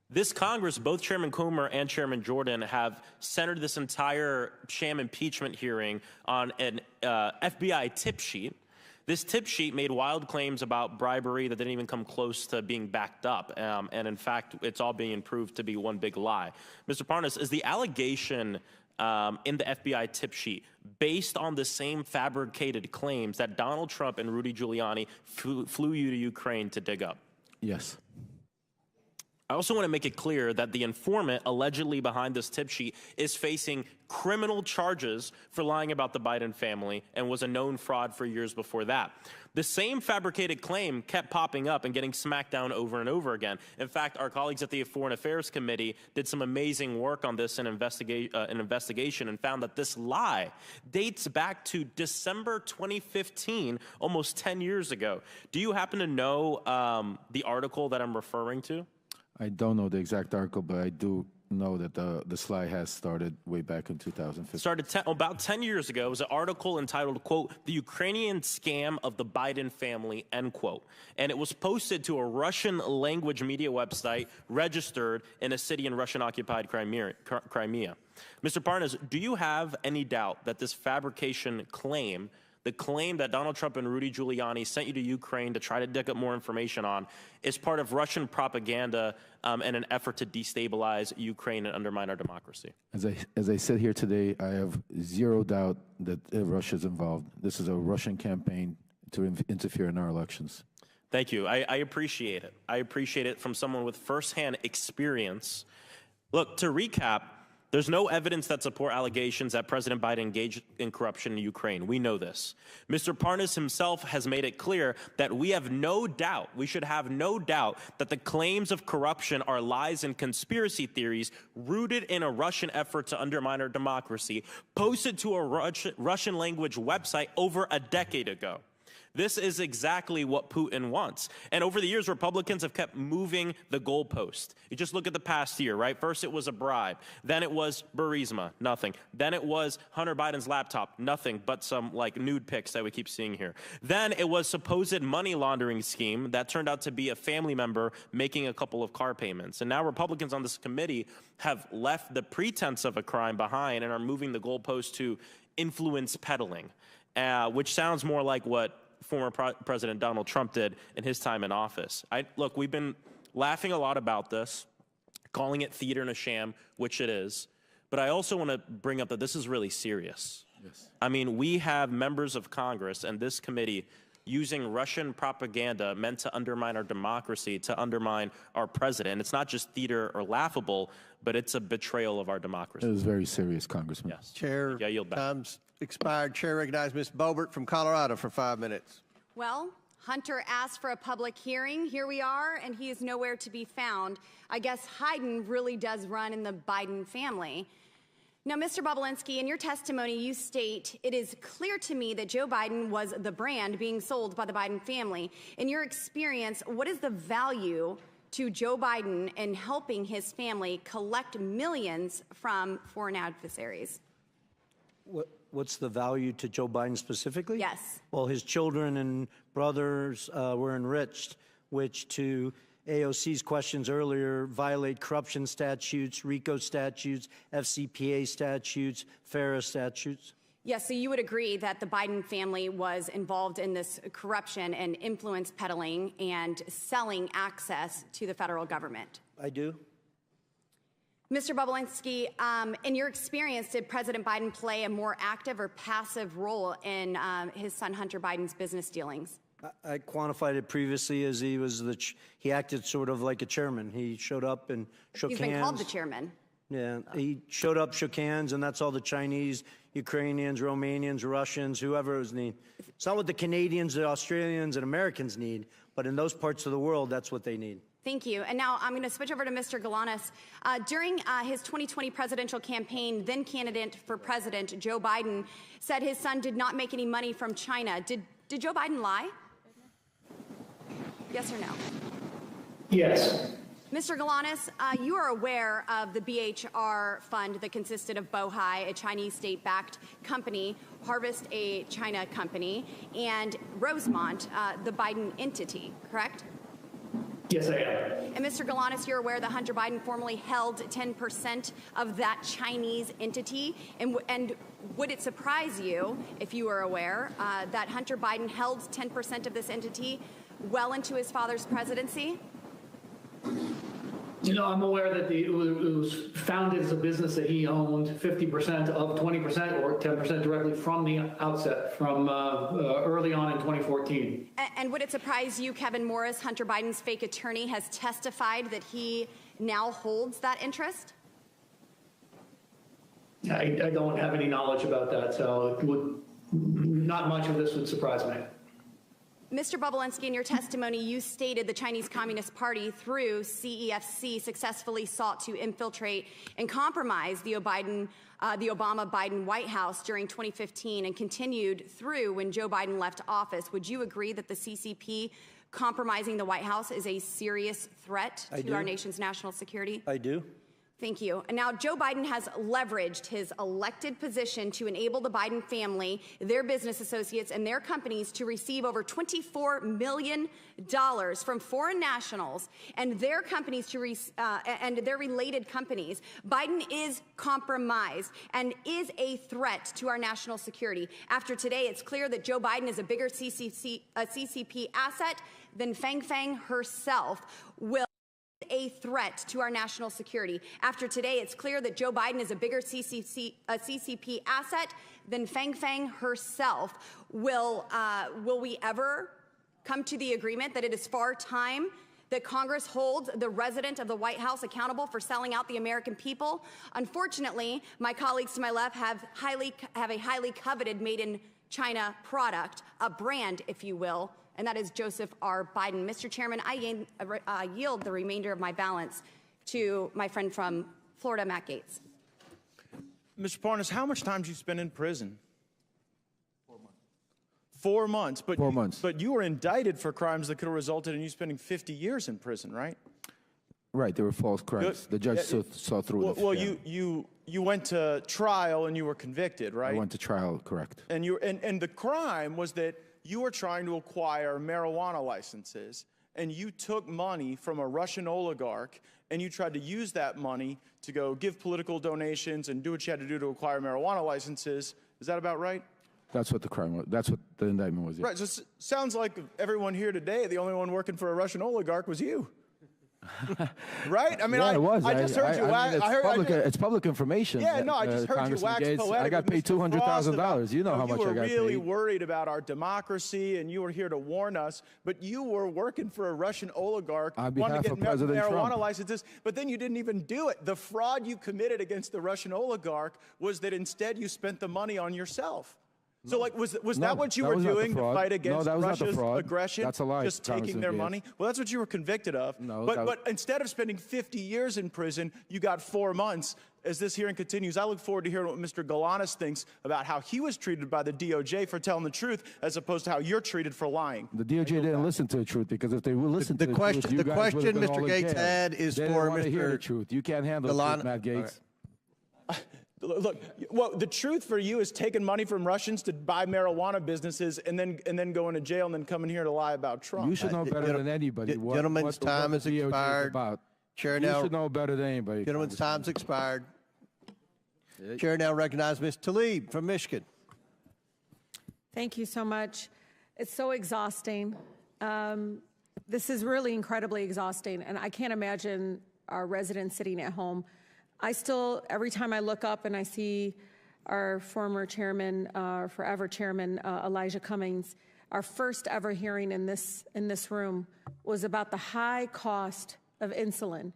This Congress, both Chairman Comer and Chairman Jordan, have centered this entire sham impeachment hearing on an FBI tip sheet. This tip sheet made wild claims about bribery that didn't even come close to being backed up. And in fact, it's all being proved to be one big lie. Mr. Parnas, is the allegation in the FBI tip sheet based on the same fabricated claims that Donald Trump and Rudy Giuliani flew you to Ukraine to dig up? Yes. I also want to make it clear that the informant allegedly behind this tip sheet is facing criminal charges for lying about the Biden family and was a known fraud for years before that. The same fabricated claim kept popping up and getting smacked down over and over again. In fact, our colleagues at the Foreign Affairs Committee did some amazing work on this investigation and found that this lie dates back to December 2015, almost 10 years ago. Do you happen to know the article that I'm referring to? I don't know the exact article, but I do know that the lie has started way back in 2015. Started about 10 years ago. It was an article entitled, quote, "The Ukrainian Scam of the Biden Family," end quote. And it was posted to a Russian language media website registered in a city in Russian-occupied Crimea. Mr. Parnas, do you have any doubt that this fabrication claim, the claim that Donald Trump and Rudy Giuliani sent you to Ukraine to try to dig up more information on, is part of Russian propaganda and an effort to destabilize Ukraine and undermine our democracy? As I sit here today, I have zero doubt that Russia's involved. This is a Russian campaign to interfere in our elections. Thank you. I appreciate it. I appreciate it from someone with firsthand experience. Look, to recap, there's no evidence that support allegations that President Biden engaged in corruption in Ukraine. We know this. Mr. Parnas himself has made it clear that we have no doubt, we should have no doubt, that the claims of corruption are lies and conspiracy theories rooted in a Russian effort to undermine our democracy, posted to a Russian language website over a decade ago. This is exactly what Putin wants. And over the years, Republicans have kept moving the goalpost. You just look at the past year, right? First, it was a bribe. Then it was Burisma, nothing. Then it was Hunter Biden's laptop, nothing but some like nude pics that we keep seeing here. Then it was supposed money laundering scheme that turned out to be a family member making a couple of car payments. And now Republicans on this committee have left the pretense of a crime behind and are moving the goalpost to influence peddling, which sounds more like what former President Donald Trump did in his time in office. Look, we've been laughing a lot about this, calling it theater and a sham, which it is. But I also want to bring up that this is really serious. Yes. I mean, we have members of Congress and this committee using Russian propaganda meant to undermine our democracy, to undermine our president. It's not just theater or laughable, but it's a betrayal of our democracy. It was very serious, Congressman. Yes. Chair, Yeah, yield back. time's expired. Chair recognizes Ms. Boebert from Colorado for 5 minutes. Well, Hunter asked for a public hearing. Here we are, and he is nowhere to be found. I guess Biden really does run in the Biden family. Now, Mr. Balinsky, in your testimony, you state, "It is clear to me that Joe Biden was the brand being sold by the Biden family." In your experience, what is the value to Joe Biden in helping his family collect millions from foreign adversaries? What's the value to Joe Biden specifically? Yes. Well, his children and brothers were enriched, which to AOC's questions earlier violate corruption statutes, RICO statutes, FCPA statutes, FARA statutes. Yes, so you would agree that the Biden family was involved in this corruption and influence peddling and selling access to the federal government? I do. Mr. Balinsky, in your experience, did President Biden play a more active or passive role in his son Hunter Biden's business dealings? I quantified it previously as he acted sort of like a chairman. He showed up and shook hands. He's been called the chairman. Yeah, he showed up, shook hands, and that's all the Chinese, Ukrainians, Romanians, Russians, whoever was need. It's not what the Canadians, the Australians, and Americans need, but in those parts of the world, that's what they need. Thank you. And now I'm going to switch over to Mr. Galanis. During his 2020 presidential campaign, then candidate for president Joe Biden said his son did not make any money from China. Did Joe Biden lie? Yes or no? Yes. Mr. Galanis, you are aware of the BHR fund that consisted of Bohai, a Chinese state-backed company, Harvest, a China company, and Rosemont, the Biden entity, correct? Yes, I am. And Mr. Galanis, you're aware that Hunter Biden formerly held 10% of that Chinese entity. And would it surprise you, if you were aware, that Hunter Biden held 10% of this entity well into his father's presidency? You know, I'm aware that it was founded as a business that he owned 50% of 20% or 10% directly from the outset, from early on in 2014. And would it surprise you, Kevin Morris, Hunter Biden's fake attorney, has testified that he now holds that interest? I don't have any knowledge about that, so not much of this would surprise me. Mr. Balinsky, in your testimony, you stated the Chinese Communist Party, through CEFC, successfully sought to infiltrate and compromise the Obama-Biden White House during 2015 and continued through when Joe Biden left office. Would you agree that the CCP compromising the White House is a serious threat to our nation's national security? I do. Thank you. And now Joe Biden has leveraged his elected position to enable the Biden family, their business associates, and their companies to receive over $24 million from foreign nationals and their companies and their related companies. Biden is compromised and is a threat to our national security. After today, it's clear that Joe Biden is a bigger CCP asset than Fang Fang herself will. A threat to our national security. After today, it's clear that Joe Biden is a bigger CCP asset than Fang Fang herself. Will we ever come to the agreement that it is far time that Congress holds the resident of the White House accountable for selling out the American people? Unfortunately, my colleagues to my left have a highly coveted made in China product, a brand, if you will, and that is Joseph R. Biden. Mr. Chairman, I yield the remainder of my balance to my friend from Florida, Matt Gaetz. Mr. Parnas, how much time did you spend in prison? 4 months. 4 months. But 4 months. But you were indicted for crimes that could have resulted in you spending 50 years in prison, right? Right, they were false crimes. The judge saw through it. Well, you went to trial and you were convicted, right? I went to trial, correct. And the crime was that you were trying to acquire marijuana licenses, and you took money from a Russian oligarch, and you tried to use that money to go give political donations and do what you had to do to acquire marijuana licenses. Is that about right? That's what the crime was. That's what the indictment was. Yeah. Right. So it sounds like everyone here today, the only one working for a Russian oligarch was you. Right? I mean, yeah, it was. I just heard you. It's public information. Yeah, no, I just heard you wax poetic. I got paid $200,000. You know how much I got paid. You were really worried about our democracy, and you were here to warn us, but you were working for a Russian oligarch wanting to get marijuana licenses, but then you didn't even do it. The fraud you committed against the Russian oligarch was that instead you spent the money on yourself. So, like, was that what you were doing to fight against Russia's aggression? That's a lie. Just taking their money? Well, that's what you were convicted of. No, but instead of spending 50 years in prison, you got 4 months. As this hearing continues, I look forward to hearing what Mr. Galanis thinks about how he was treated by the DOJ for telling the truth, as opposed to how you're treated for lying. The DOJ didn't listen to the truth, because if they would listen to the question, truth, the question Mr. Gates had is for Mr. Hear the truth. You can't handle the truth, Matt Gates. Look, well, the truth for you is taking money from Russians to buy marijuana businesses and then going to jail and then coming here to lie about Trump. You should know better than anybody. Gentlemen's time is expired. Chair now. You should know better than anybody. Gentlemen's time's expired. Chair now recognizes Ms. Tlaib from Michigan. Thank you so much. It's so exhausting. This is really incredibly exhausting, and I can't imagine our residents sitting at home. I still, every time I look up and I see our former chairman, forever chairman, Elijah Cummings, our first ever hearing in this room was about the high cost of insulin.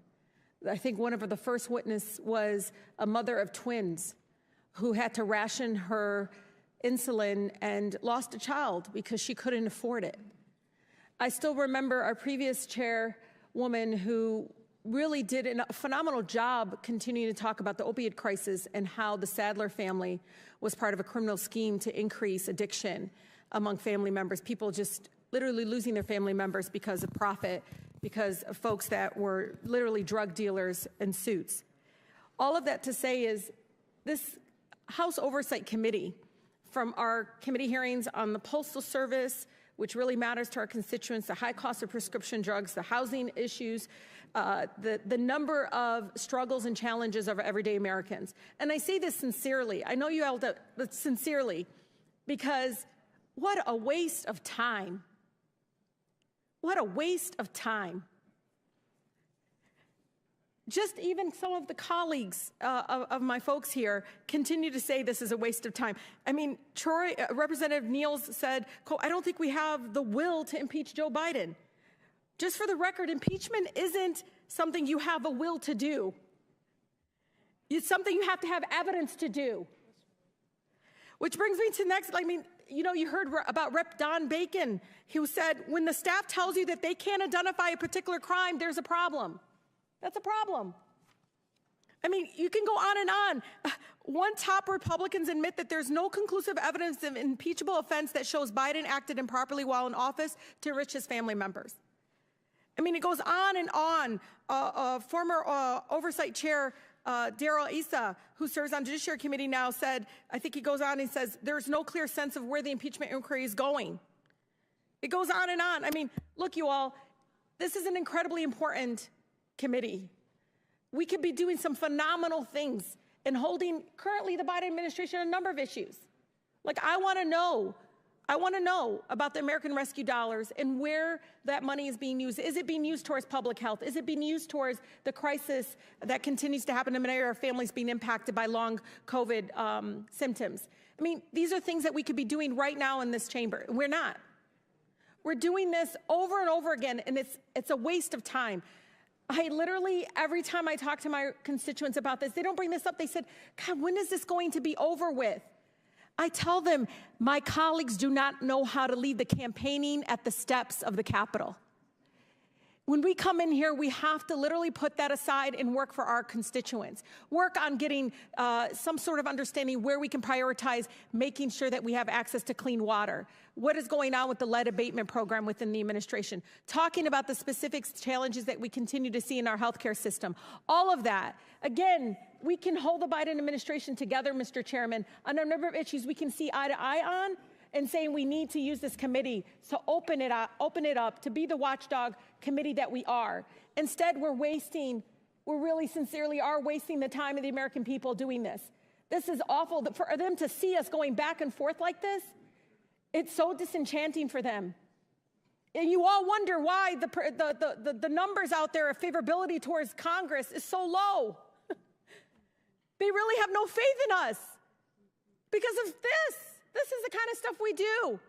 I think one of the first witnesses was a mother of twins who had to ration her insulin and lost a child because she couldn't afford it. I still remember our previous chairwoman who really did a phenomenal job continuing to talk about the opioid crisis and how the Sadler family was part of a criminal scheme to increase addiction among family members, people just literally losing their family members because of profit, because of folks that were literally drug dealers in suits. All of that to say is this House Oversight Committee, from our committee hearings on the Postal Service, which really matters to our constituents, the high cost of prescription drugs, the housing issues, the number of struggles and challenges of everyday Americans. And I say this sincerely. I know you all do, but sincerely, because what a waste of time. What a waste of time. Just even some of the colleagues of my folks here continue to say this is a waste of time. I mean, Representative Niels said, quote, I don't think we have the will to impeach Joe Biden. Just for the record, impeachment isn't something you have a will to do. It's something you have to have evidence to do. Which brings me to next, I mean, you know, you heard about Rep. Don Bacon, who said, when the staff tells you that they can't identify a particular crime, there's a problem. That's a problem. I mean, you can go on and on. One top Republicans admit that there's no conclusive evidence of impeachable offense that shows Biden acted improperly while in office to enrich his family members. I mean, it goes on and on. Former Oversight Chair Darrell Issa, who serves on Judiciary Committee now, said, I think he goes on and says, there's no clear sense of where the impeachment inquiry is going. It goes on and on. I mean, look, you all, this is an incredibly important committee. We could be doing some phenomenal things in holding currently the Biden administration a number of issues. Like, I want to know about the American Rescue dollars and where that money is being used. Is it being used towards public health? Is it being used towards the crisis that continues to happen in many of our families being impacted by long COVID symptoms? I mean, these are things that we could be doing right now in this chamber. We're not. We're doing this over and over again, and it's a waste of time. I literally, every time I talk to my constituents about this, they don't bring this up. They said, God, when is this going to be over with? I tell them, my colleagues do not know how to lead the campaigning at the steps of the Capitol. When we come in here, we have to literally put that aside and work for our constituents. Work on getting some sort of understanding where we can prioritize making sure that we have access to clean water. What is going on with the lead abatement program within the administration? Talking about the specific challenges that we continue to see in our healthcare system. All of that. Again, we can hold the Biden administration together, Mr. Chairman, on a number of issues we can see eye to eye on, and saying we need to use this committee to open it up to be the watchdog committee that we are. Instead, we really sincerely are wasting the time of the American people doing this. This is awful. For them to see us going back and forth like this, it's so disenchanting for them. And you all wonder why the numbers out there of favorability towards Congress is so low. They really have no faith in us because of this. This is the kind of stuff we do.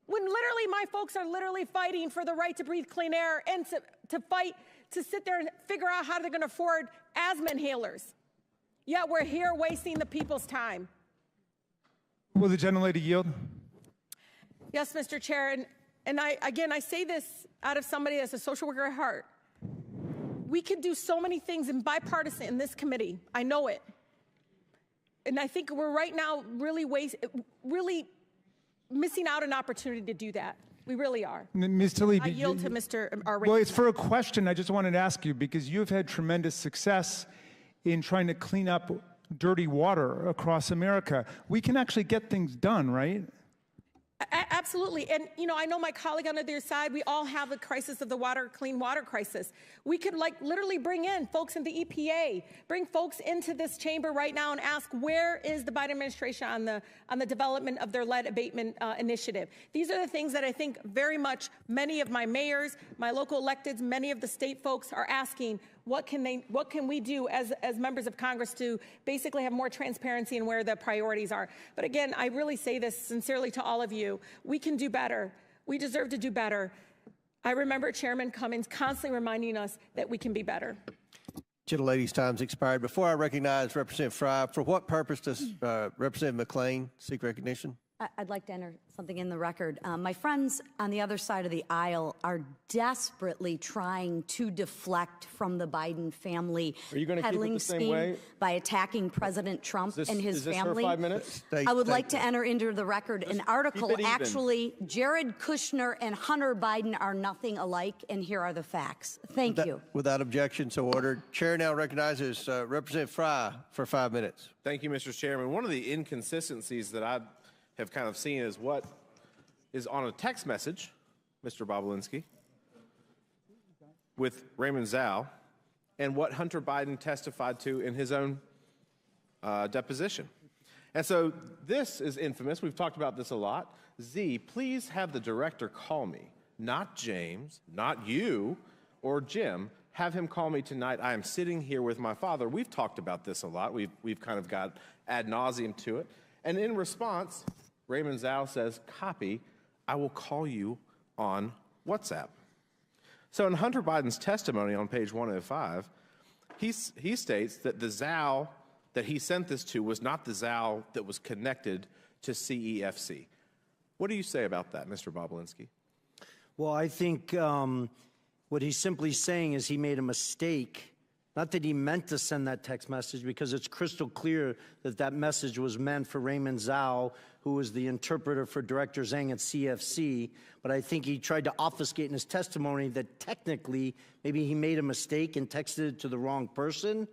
When literally my folks are literally fighting for the right to breathe clean air and to fight to sit there and figure out how they're going to afford asthma inhalers. Yet we're here wasting the people's time. Will the gentlelady yield? Yes, Mr. Chair, and I say this out of somebody that's a social worker at heart. We could do so many things in bipartisan in this committee. I know it. And I think we're right now really missing out an opportunity to do that. We really are. Ms. Tlaib, I yield to Mr. Well, it's for a question I just wanted to ask you, because you've had tremendous success in trying to clean up dirty water across America. We can actually get things done, right? Absolutely. And, you know, I know my colleague on the other side, we all have a crisis of the clean water crisis. We could literally bring in folks in the EPA, bring folks into this chamber right now and ask, where is the Biden administration on the development of their lead abatement initiative? These are the things that I think very much many of my mayors, my local electeds, many of the state folks are asking, what can we do as members of Congress to basically have more transparency in where the priorities are? But again, I really say this sincerely to all of you. We can do better. We deserve to do better. I remember Chairman Cummings constantly reminding us that we can be better. Gentlelady's time's expired. Before I recognize Representative Fry, for what purpose does Representative McClain seek recognition? I'd like to enter something in the record. My friends on the other side of the aisle are desperately trying to deflect from the Biden family peddling scheme by attacking President Trump and his family. Her 5 minutes? I would like to enter into the record an article. Actually, Jared Kushner and Hunter Biden are nothing alike, and here are the facts. Thank you. Without objection, so ordered. Chair now recognizes Representative Fry for 5 minutes. Thank you, Mr. Chairman. One of the inconsistencies that I have kind of seen is what is on a text message, Mr. Balinsky, with Raymond Zhao, and what Hunter Biden testified to in his own deposition. And so this is infamous. We've talked about this a lot. Z, please have the director call me, not James, not you or Jim. Have him call me tonight. I am sitting here with my father. We've talked about this a lot. We've kind of got ad nauseum to it. And in response, Raymond Zhao says, copy, I will call you on WhatsApp. So in Hunter Biden's testimony on page 105, he states that the Zhao that he sent this to was not the Zhao that was connected to CEFC. What do you say about that, Mr. Balinsky? Well, I think what he's simply saying is he made a mistake. Not that he meant to send that text message, because it's crystal clear that that message was meant for Raymond Zhao, who was the interpreter for Director Zhang at CFC. But I think he tried to obfuscate in his testimony that technically maybe he made a mistake and texted it to the wrong person.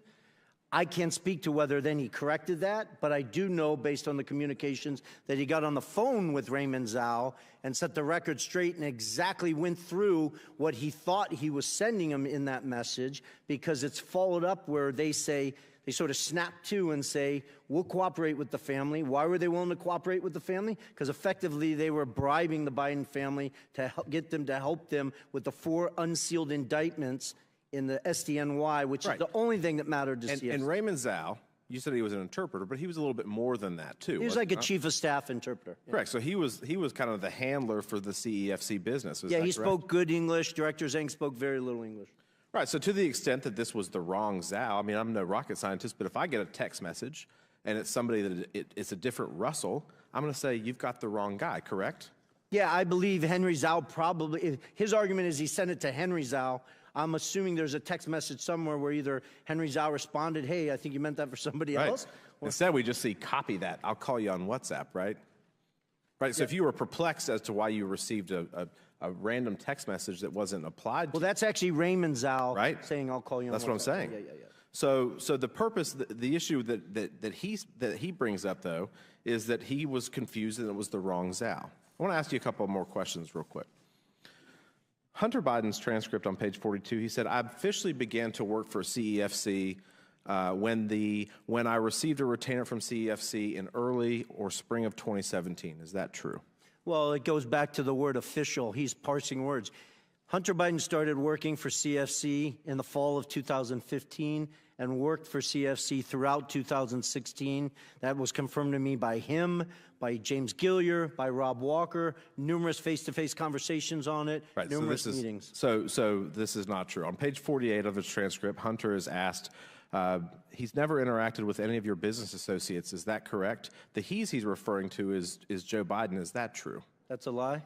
I can't speak to whether then he corrected that, but I do know, based on the communications, that he got on the phone with Raymond Zhao and set the record straight and exactly went through what he thought he was sending him in that message, because it's followed up where they say, they sort of snap to and say, we'll cooperate with the family. Why were they willing to cooperate with the family? Because effectively they were bribing the Biden family to get them to help them with the 4 unsealed indictments in the SDNY, which is the only thing that mattered to CFC. And Raymond Zhao, you said he was an interpreter, but he was a little bit more than that, too. He was like a chief of staff interpreter. Correct. So he was kind of the handler for the CEFC business. Yeah, he spoke good English. Director Zhang spoke very little English. Right. So to the extent that this was the wrong Zhao, I mean, I'm no rocket scientist, but if I get a text message and it's somebody that it's a different Russell, I'm going to say, you've got the wrong guy, correct? Yeah, I believe Henry Zhao probably, his argument is he sent it to Henry Zhao. I'm assuming there's a text message somewhere where either Henry Zhao responded, hey, I think you meant that for somebody else. Instead, we just see, copy that. I'll call you on WhatsApp, right? Right. So if you were perplexed as to why you received a random text message that wasn't applied to. Well, that's actually Raymond Zhao saying, I'll call you on WhatsApp. That's what I'm saying. Yeah. So the purpose, the issue that he brings up, though, is that he was confused and it was the wrong Zhao. I want to ask you a couple more questions real quick. Hunter Biden's transcript on page 42, he said, I officially began to work for CEFC when I received a retainer from CEFC in early or spring of 2017. Is that true? Well, it goes back to the word official. He's parsing words. Hunter Biden started working for CFC in the fall of 2015 and worked for CFC throughout 2016. That was confirmed to me by him, by James Gilliar, by Rob Walker, numerous face-to-face conversations on it, right, numerous meetings. So this is not true. On page 48 of his transcript, Hunter is asked, he's never interacted with any of your business associates. Is that correct? The he's referring to is Joe Biden. Is that true? That's a lie.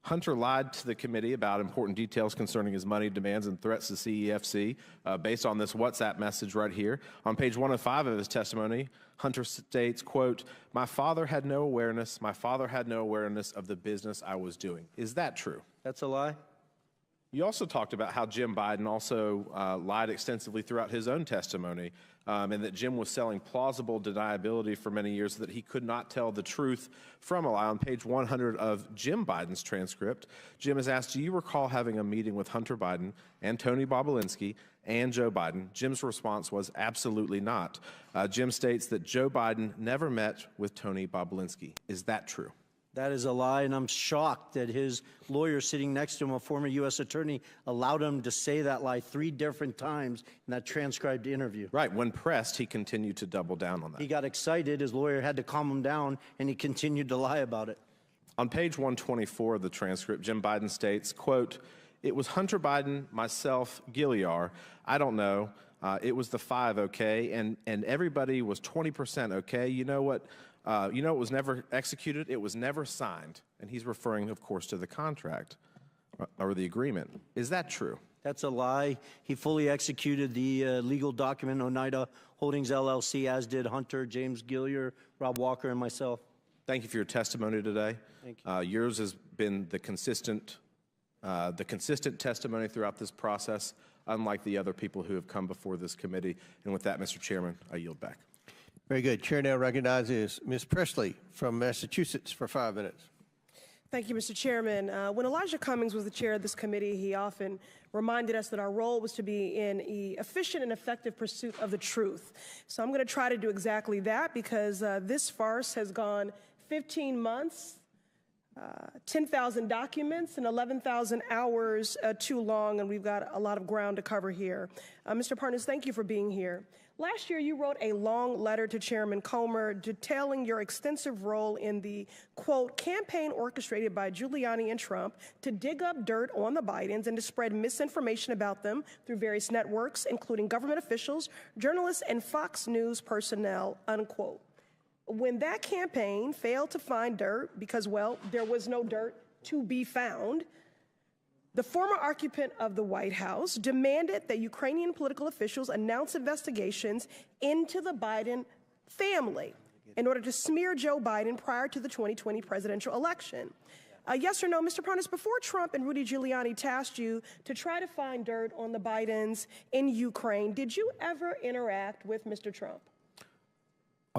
Hunter lied to the committee about important details concerning his money demands and threats to CEFC based on this WhatsApp message right here. On page 105 of his testimony, Hunter states, quote, my father had no awareness of the business I was doing. Is that true? That's a lie. You also talked about how Jim Biden also lied extensively throughout his own testimony, and that Jim was selling plausible deniability for many years so that he could not tell the truth from a lie. On page 100 of Jim Biden's transcript, Jim is asked, do you recall having a meeting with Hunter Biden and Tony Balinsky and Joe Biden? Jim's response was absolutely not. Jim states that Joe Biden never met with Tony Balinsky. Is that true? That is a lie, and I'm shocked that his lawyer sitting next to him, a former U.S. attorney, allowed him to say that lie 3 different times in that transcribed interview. Right. When pressed, he continued to double down on that. He got excited. His lawyer had to calm him down, and he continued to lie about it. On page 124 of the transcript, Jim Biden states, quote, it was Hunter Biden, myself, Gilliar. I don't know. It was the 5, okay? And everybody was 20% okay. You know what? It was never executed. It was never signed. And he's referring, of course, to the contract or the agreement. Is that true? That's a lie. He fully executed the legal document, Oneida Holdings LLC, as did Hunter, James Gilliar, Rob Walker, and myself. Thank you for your testimony today. Thank you. Yours has been the consistent testimony throughout this process, unlike the other people who have come before this committee. And with that, Mr. Chairman, I yield back. Very good. Chair now recognizes Ms. Presley from Massachusetts for 5 minutes. Thank you, Mr. Chairman. When Elijah Cummings was the chair of this committee, he often reminded us that our role was to be in an efficient and effective pursuit of the truth. So I'm going to try to do exactly that because this farce has gone 15 months, 10,000 documents, and 11,000 hours too long, and we've got a lot of ground to cover here. Mr. Parnas, thank you for being here. Last year, you wrote a long letter to Chairman Comer detailing your extensive role in the, quote, campaign orchestrated by Giuliani and Trump to dig up dirt on the Bidens and to spread misinformation about them through various networks, including government officials, journalists, and Fox News personnel, unquote. When that campaign failed to find dirt because, well, there was no dirt to be found, the former occupant of the White House demanded that Ukrainian political officials announce investigations into the Biden family in order to smear Joe Biden prior to the 2020 presidential election. Yes or no, Mr. Parnas, before Trump and Rudy Giuliani tasked you to try to find dirt on the Bidens in Ukraine, did you ever interact with Mr. Trump?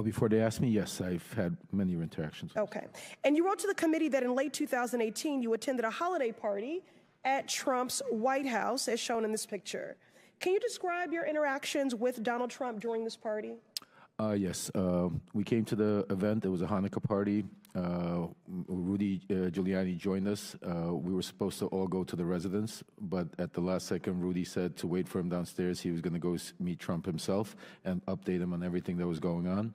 Before they asked me, yes, I've had many interactions. Okay. And you wrote to the committee that in late 2018, you attended a holiday party at Trump's White House, as shown in this picture. Can you describe your interactions with Donald Trump during this party? Yes. We came to the event. It was a Hanukkah party. Rudy Giuliani joined us. We were supposed to all go to the residence, but at the last second, Rudy said to wait for him downstairs. He was going to go meet Trump himself and update him on everything that was going on.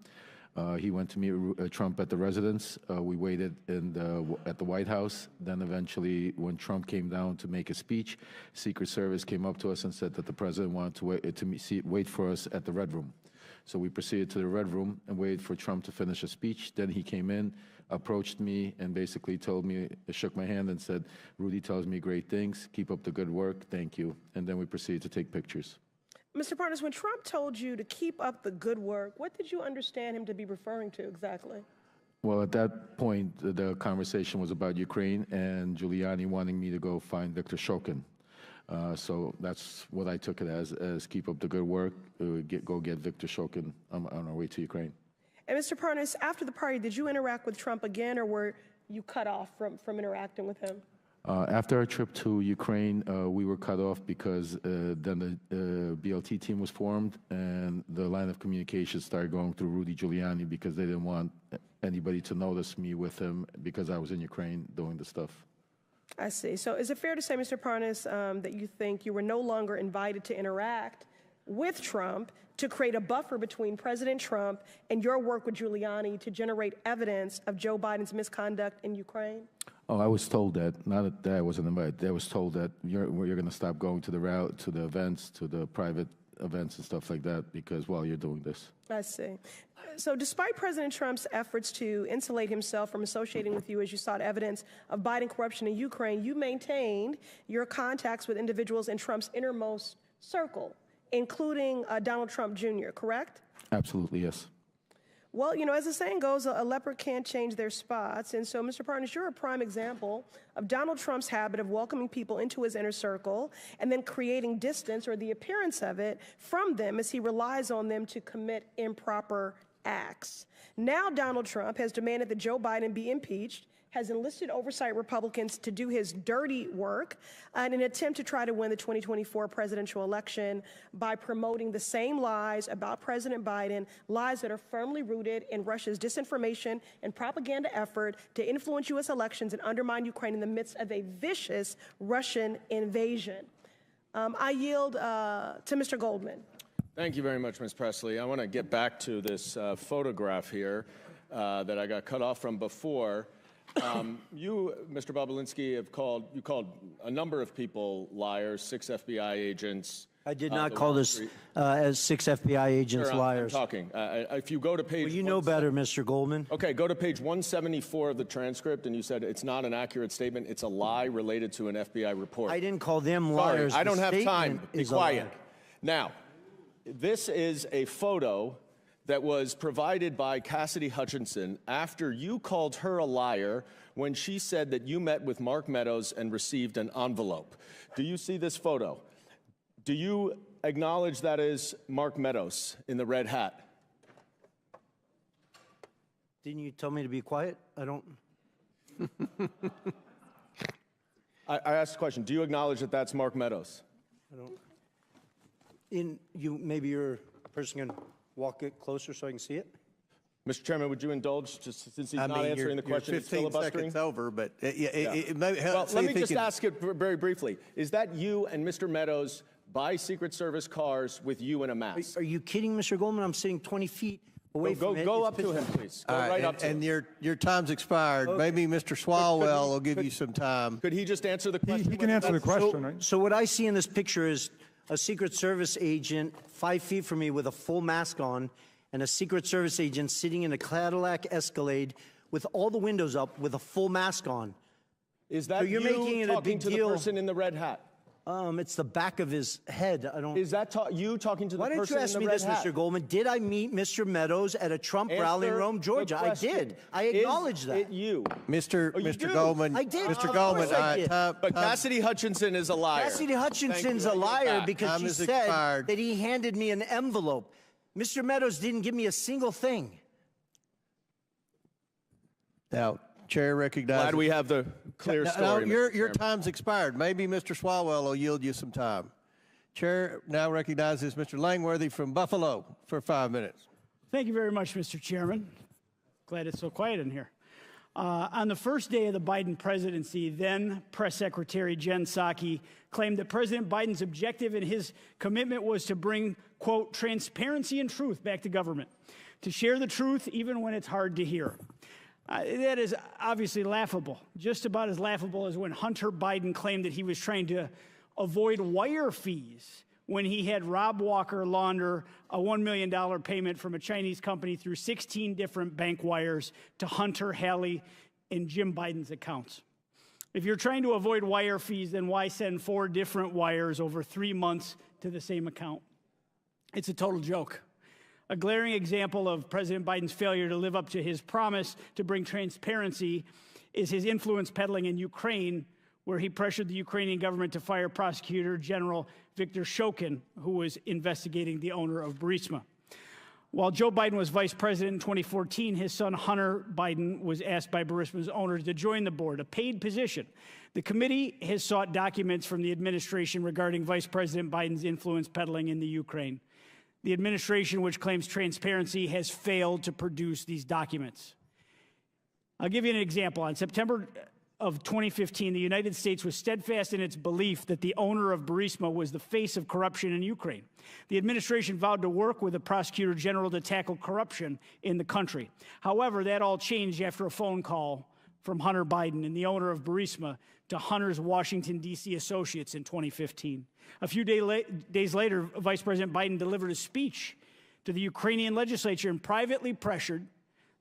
He went to meet Trump at the residence. We waited at the White House. Then eventually, when Trump came down to make a speech, Secret Service came up to us and said that the president wanted to wait for us at the Red Room. So we proceeded to the Red Room and waited for Trump to finish a speech. Then he came in, approached me, and basically shook my hand and said, Rudy tells me great things. Keep up the good work. Thank you. And then we proceeded to take pictures. Mr. Parnas, when Trump told you to keep up the good work, what did you understand him to be referring to exactly? Well, at that point, the conversation was about Ukraine and Giuliani wanting me to go find Viktor Shokin. So that's what I took it as keep up the good work, go get Viktor Shokin on our way to Ukraine. And Mr. Parnas, after the party, did you interact with Trump again, or were you cut off from interacting with him? After our trip to Ukraine, we were cut off because then the BLT team was formed and the line of communication started going through Rudy Giuliani because they didn't want anybody to notice me with him because I was in Ukraine doing the stuff. I see. So is it fair to say, Mr. Parnas, that you think you were no longer invited to interact with Trump to create a buffer between President Trump and your work with Giuliani to generate evidence of Joe Biden's misconduct in Ukraine? Oh, I was told that. Not that I wasn't invited. I was told that you're going to stop going to the events, to the private events and stuff like that because while you're doing this. I see. So despite President Trump's efforts to insulate himself from associating with you as you sought evidence of Biden corruption in Ukraine, you maintained your contacts with individuals in Trump's innermost circle, including Donald Trump Jr., correct? Absolutely, yes. Well, you know, as the saying goes, a leopard can't change their spots. And so, Mr. Parnas, you're a prime example of Donald Trump's habit of welcoming people into his inner circle and then creating distance or the appearance of it from them as he relies on them to commit improper acts. Now, Donald Trump has demanded that Joe Biden be impeached, has enlisted oversight Republicans to do his dirty work in an attempt to try to win the 2024 presidential election by promoting the same lies about President Biden, lies that are firmly rooted in Russia's disinformation and propaganda effort to influence U.S. elections and undermine Ukraine in the midst of a vicious Russian invasion. I yield to Mr. Goldman. Thank you very much, Ms. Presley. I want to get back to this photograph here that I got cut off from before. You, Mr. Balinsky, called a number of people liars, 6 FBI agents. I did not call this as 6 FBI agents liars. I'm talking. If you go to page... Well, you know better, Mr. Goldman. Okay, go to page 174 of the transcript, and you said it's not an accurate statement. It's a lie related to an FBI report. I didn't call them liars. Sorry, I don't have time. Be quiet. Lie. Now, this is a photo that was provided by Cassidy Hutchinson after you called her a liar when she said that you met with Mark Meadows and received an envelope. Do you see this photo? Do you acknowledge that is Mark Meadows in the red hat? Didn't you tell me to be quiet? I don't... I asked the question, do you acknowledge that that's Mark Meadows? I don't... Maybe your person can walk it closer so I can see it? Mr. Chairman, would you indulge, just since he's not answering the question? 15 seconds over, but it may help. Well, let me just ask it very briefly. Is that you and Mr. Meadows buy Secret Service cars with you in a mask? Are you kidding, Mr. Goldman? I'm sitting 20 feet away from it. Go up to him, please. Go right up to him. And your time's expired. Okay. Maybe Mr. Swalwell will give you some time. Could he just answer the question? He can answer the question, right? So what I see in this picture is a Secret Service agent 5 feet from me with a full mask on, and a Secret Service agent sitting in a Cadillac Escalade with all the windows up with a full mask on. Is that so you're making it a big to deal. The person in the red hat? It's the back of his head. I don't. Is that you talking to the person in the red hat? Why don't you ask me this, Mr. Goldman? Did I meet Mr. Meadows at a Trump rally in Rome, Georgia? I did. I acknowledge that. You, Mr. Goldman. I did. Mr. Goldman. But Cassidy Hutchinson is a liar. Cassidy Hutchinson's a liar because she said that he handed me an envelope. Mr. Meadows didn't give me a single thing. Now, Chair recognizes... Glad we have the clear story. Your time's expired. Maybe Mr. Swalwell will yield you some time. Chair now recognizes Mr. Langworthy from Buffalo for 5 minutes. Thank you very much, Mr. Chairman. Glad it's so quiet in here. On the first day of the Biden presidency, then Press Secretary Jen Psaki claimed that President Biden's objective and his commitment was to bring, quote, transparency and truth back to government, to share the truth even when it's hard to hear. That is obviously laughable, just about as laughable as when Hunter Biden claimed that he was trying to avoid wire fees when he had Rob Walker launder a $1 million payment from a Chinese company through 16 different bank wires to Hunter, Hallie, and Jim Biden's accounts. If you're trying to avoid wire fees, then why send 4 different wires over 3 months to the same account? It's a total joke. A glaring example of President Biden's failure to live up to his promise to bring transparency is his influence peddling in Ukraine, where he pressured the Ukrainian government to fire Prosecutor General Viktor Shokin, who was investigating the owner of Burisma. While Joe Biden was vice president in 2014, his son Hunter Biden was asked by Burisma's owners to join the board, a paid position. The committee has sought documents from the administration regarding Vice President Biden's influence peddling in the Ukraine. The administration, which claims transparency, has failed to produce these documents. I'll give you an example. On September of 2015, the United States was steadfast in its belief that the owner of Burisma was the face of corruption in Ukraine. The administration vowed to work with the prosecutor general to tackle corruption in the country. However, that all changed after a phone call from Hunter Biden and the owner of Burisma to Hunter's Washington, D.C. associates in 2015. A few days later, Vice President Biden delivered a speech to the Ukrainian legislature and privately pressured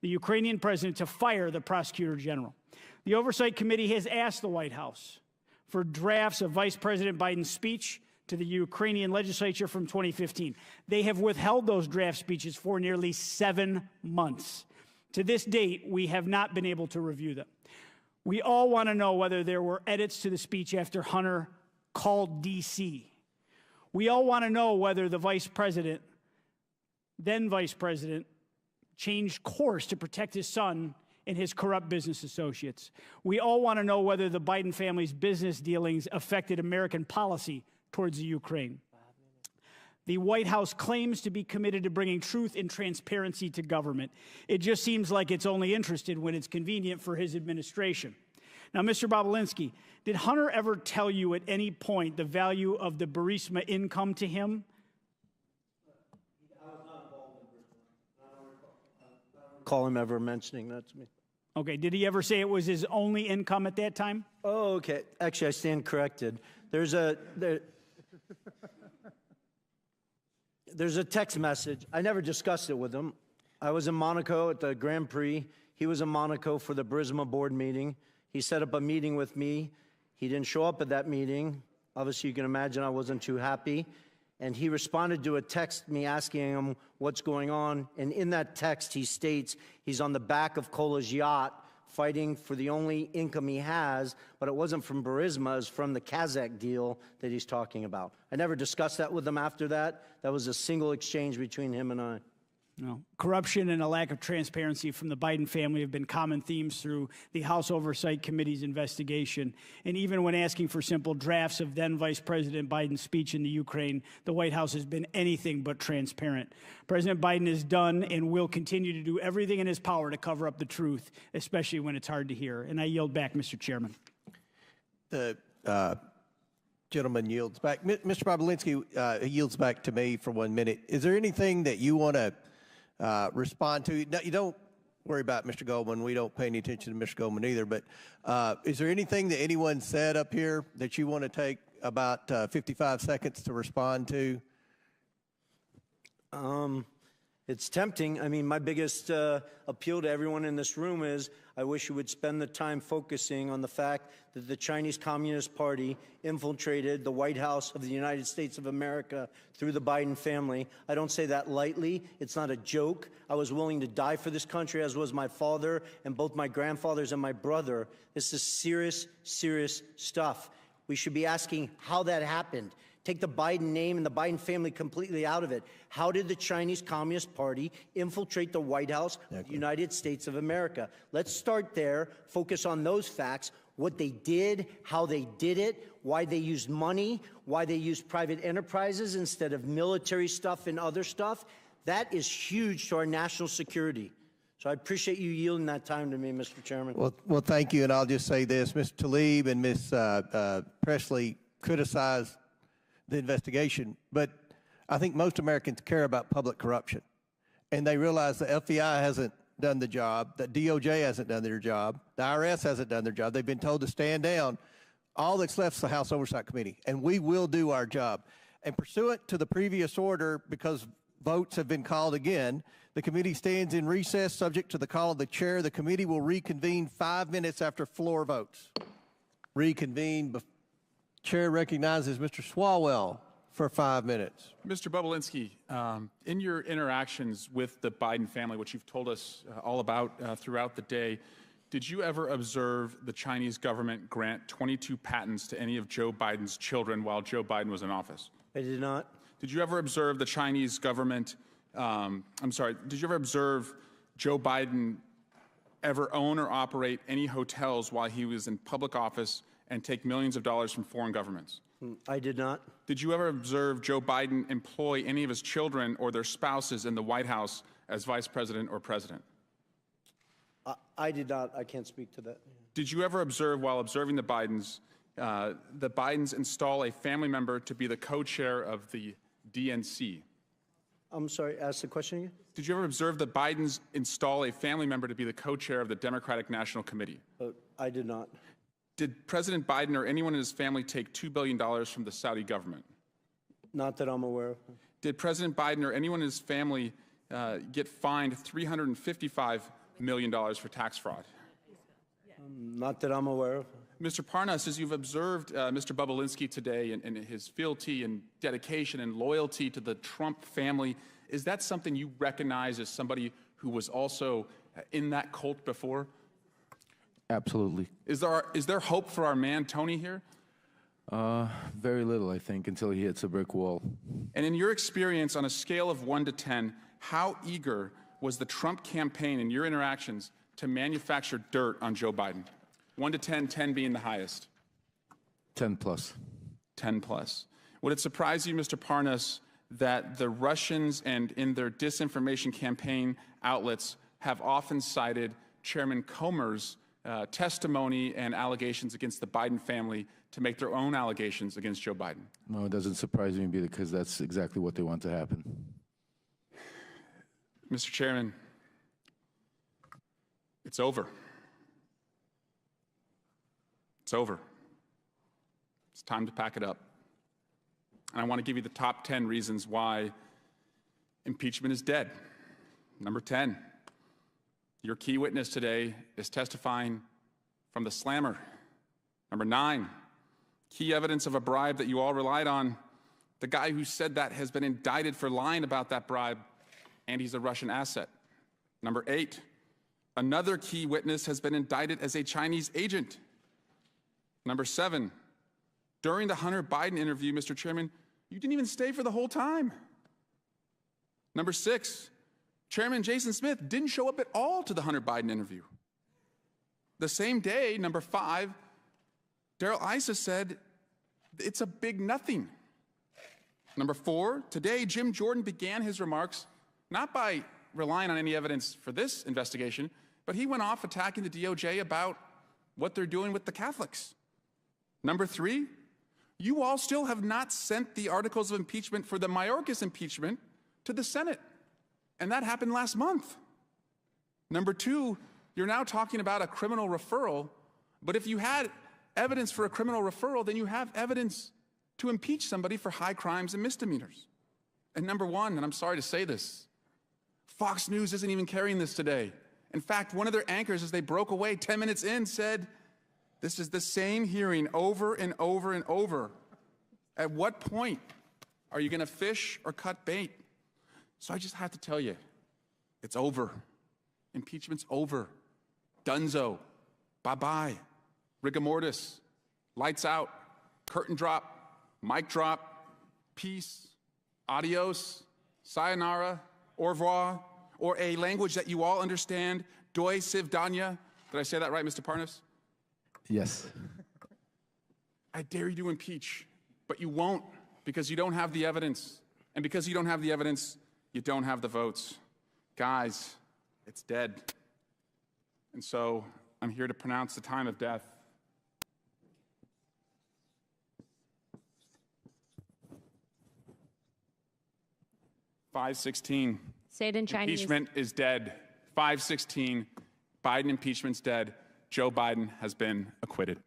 the Ukrainian president to fire the prosecutor general. The Oversight Committee has asked the White House for drafts of Vice President Biden's speech to the Ukrainian legislature from 2015. They have withheld those draft speeches for nearly 7 months. To this date, we have not been able to review them. We all want to know whether there were edits to the speech after Hunter called D.C. We all want to know whether the then vice president, changed course to protect his son and his corrupt business associates. We all want to know whether the Biden family's business dealings affected American policy towards the Ukraine. The White House claims to be committed to bringing truth and transparency to government. It just seems like it's only interested when it's convenient for his administration. Now, Mr. Balinsky, did Hunter ever tell you at any point the value of the Burisma income to him? Call him ever mentioning that to me. Okay, did he ever say it was his only income at that time? Oh, okay. Actually, I stand corrected. There's a text message. I never discussed it with him. I was in Monaco at the Grand Prix. He was in Monaco for the Burisma board meeting. He set up a meeting with me. He didn't show up at that meeting. Obviously, you can imagine I wasn't too happy. And he responded to a text me asking him what's going on. And in that text, he states he's on the back of Kola's yacht fighting for the only income he has, but it wasn't from Burisma, it was from the Kazakh deal that he's talking about. I never discussed that with him after that. That was a single exchange between him and I. No. Corruption and a lack of transparency from the Biden family have been common themes through the House Oversight Committee's investigation. And even when asking for simple drafts of then Vice President Biden's speech in the Ukraine, the White House has been anything but transparent. President Biden has done and will continue to do everything in his power to cover up the truth, especially when it's hard to hear. And I yield back, Mr. Chairman. The gentleman yields back. Mr. Balinsky yields back to me for 1 minute. Is there anything that you want to respond to? No, you don't worry about Mr. Goldman. We don't pay any attention to Mr. Goldman either. But is there anything that anyone said up here that you want to take about 55 seconds to respond to? It's tempting. I mean, my biggest appeal to everyone in this room is I wish you would spend the time focusing on the fact that the Chinese Communist Party infiltrated the White House of the United States of America through the Biden family. I don't say that lightly. It's not a joke. I was willing to die for this country, as was my father and both my grandfathers and my brother. This is serious, serious stuff. We should be asking how that happened. Take the Biden name and the Biden family completely out of it. How did the Chinese Communist Party infiltrate the White House of the United States of America? Let's start there, focus on those facts, what they did, how they did it, why they used money, why they used private enterprises instead of military stuff and other stuff. That is huge to our national security. So I appreciate you yielding that time to me, Mr. Chairman. Well, thank you, and I'll just say this. Ms. Tlaib and Ms. Presley criticized the investigation, but I think most Americans care about public corruption, and they realize the FBI hasn't done the job, the DOJ hasn't done their job, the IRS hasn't done their job. They've been told to stand down. All that's left is the House Oversight Committee, and we will do our job. And pursuant to the previous order, because votes have been called again, the committee stands in recess subject to the call of the chair. The committee will reconvene 5 minutes after floor votes. Reconvene. Chair recognizes Mr. Swalwell for 5 minutes. Mr. Balinsky, in your interactions with the Biden family, which you've told us all about throughout the day, did you ever observe the Chinese government grant 22 patents to any of Joe Biden's children while Joe Biden was in office? I did not. Did you ever observe the Chinese government did you ever observe Joe Biden ever own or operate any hotels while he was in public office and take millions of dollars from foreign governments? I did not. Did you ever observe Joe Biden employ any of his children or their spouses in the White House as vice president or president? I did not. I can't speak to that. Did you ever observe, while observing the Bidens install a family member to be the co-chair of the DNC? I'm sorry, ask the question again? Did you ever observe the Bidens install a family member to be the co-chair of the Democratic National Committee? I did not. Did President Biden or anyone in his family take $2 billion from the Saudi government? Not that I'm aware of. Did President Biden or anyone in his family get fined $355 million for tax fraud? Not that I'm aware of. Mr. Parnas, as you've observed Mr. Balinsky today and his fealty and dedication and loyalty to the Trump family, is that something you recognize as somebody who was also in that cult before? Absolutely. Is there hope for our man Tony here? Very little, I think, until he hits a brick wall. And in your experience, on a scale of 1 to 10, how eager was the Trump campaign in your interactions to manufacture dirt on Joe Biden? 1 to 10, 10 being the highest. 10 plus. 10 plus. Would it surprise you, Mr. Parnas, that the Russians and in their disinformation campaign outlets have often cited Chairman Comer's testimony and allegations against the Biden family to make their own allegations against Joe Biden? No, it doesn't surprise me because that's exactly what they want to happen. Mr. Chairman, it's over. It's over. It's time to pack it up. And I want to give you the top 10 reasons why impeachment is dead. Number 10, your key witness today is testifying from the slammer. Number 9, key evidence of a bribe that you all relied on. The guy who said that has been indicted for lying about that bribe, and he's a Russian asset. Number 8, another key witness has been indicted as a Chinese agent. Number 7, during the Hunter Biden interview, Mr. Chairman, you didn't even stay for the whole time. Number 6, Chairman Jason Smith didn't show up at all to the Hunter Biden interview. The same day, number 5, Darrell Issa said it's a big nothing. Number 4, today Jim Jordan began his remarks not by relying on any evidence for this investigation, but he went off attacking the DOJ about what they're doing with the Catholics. Number 3, you all still have not sent the articles of impeachment for the Mayorkas impeachment to the Senate, and that happened last month. Number 2, you're now talking about a criminal referral, but if you had evidence for a criminal referral, then you have evidence to impeach somebody for high crimes and misdemeanors. And number 1, and I'm sorry to say this, Fox News isn't even carrying this today. In fact, one of their anchors, as they broke away 10 minutes in, said, this is the same hearing over and over and over. At what point are you going to fish or cut bait? So I just have to tell you, it's over. Impeachment's over. Dunzo. Bye-bye. Rigor mortis. Lights out. Curtain drop. Mic drop. Peace. Adios. Sayonara. Au revoir. Or a language that you all understand, Doi Sivdanya. Did I say that right, Mr. Parnas? Yes. I dare you to impeach, but you won't because you don't have the evidence. And because you don't have the evidence, you don't have the votes. Guys, it's dead. And so I'm here to pronounce the time of death. $5:16. Say it in Chinese. Impeachment is dead. 5:16. Biden impeachment's dead. Joe Biden has been acquitted.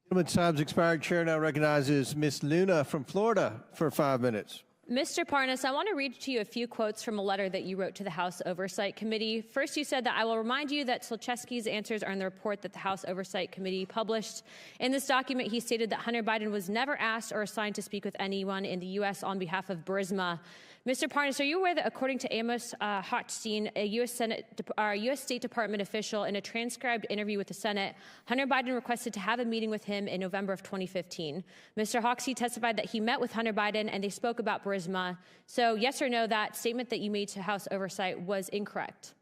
Gentleman's time's expired. Chair now recognizes Ms. Luna from Florida for 5 minutes. Mr. Parnas, I want to read to you a few quotes from a letter that you wrote to the House Oversight Committee. First, you said that I will remind you that Slechewski's answers are in the report that the House Oversight Committee published. In this document, he stated that Hunter Biden was never asked or assigned to speak with anyone in the U.S. on behalf of Burisma. Mr. Parnas, are you aware that according to Amos Hochstein, a U.S. State Department official, in a transcribed interview with the Senate, Hunter Biden requested to have a meeting with him in November of 2015. Mr. Hochstein testified that he met with Hunter Biden and they spoke about Burisma. So yes or no, that statement that you made to House Oversight was incorrect?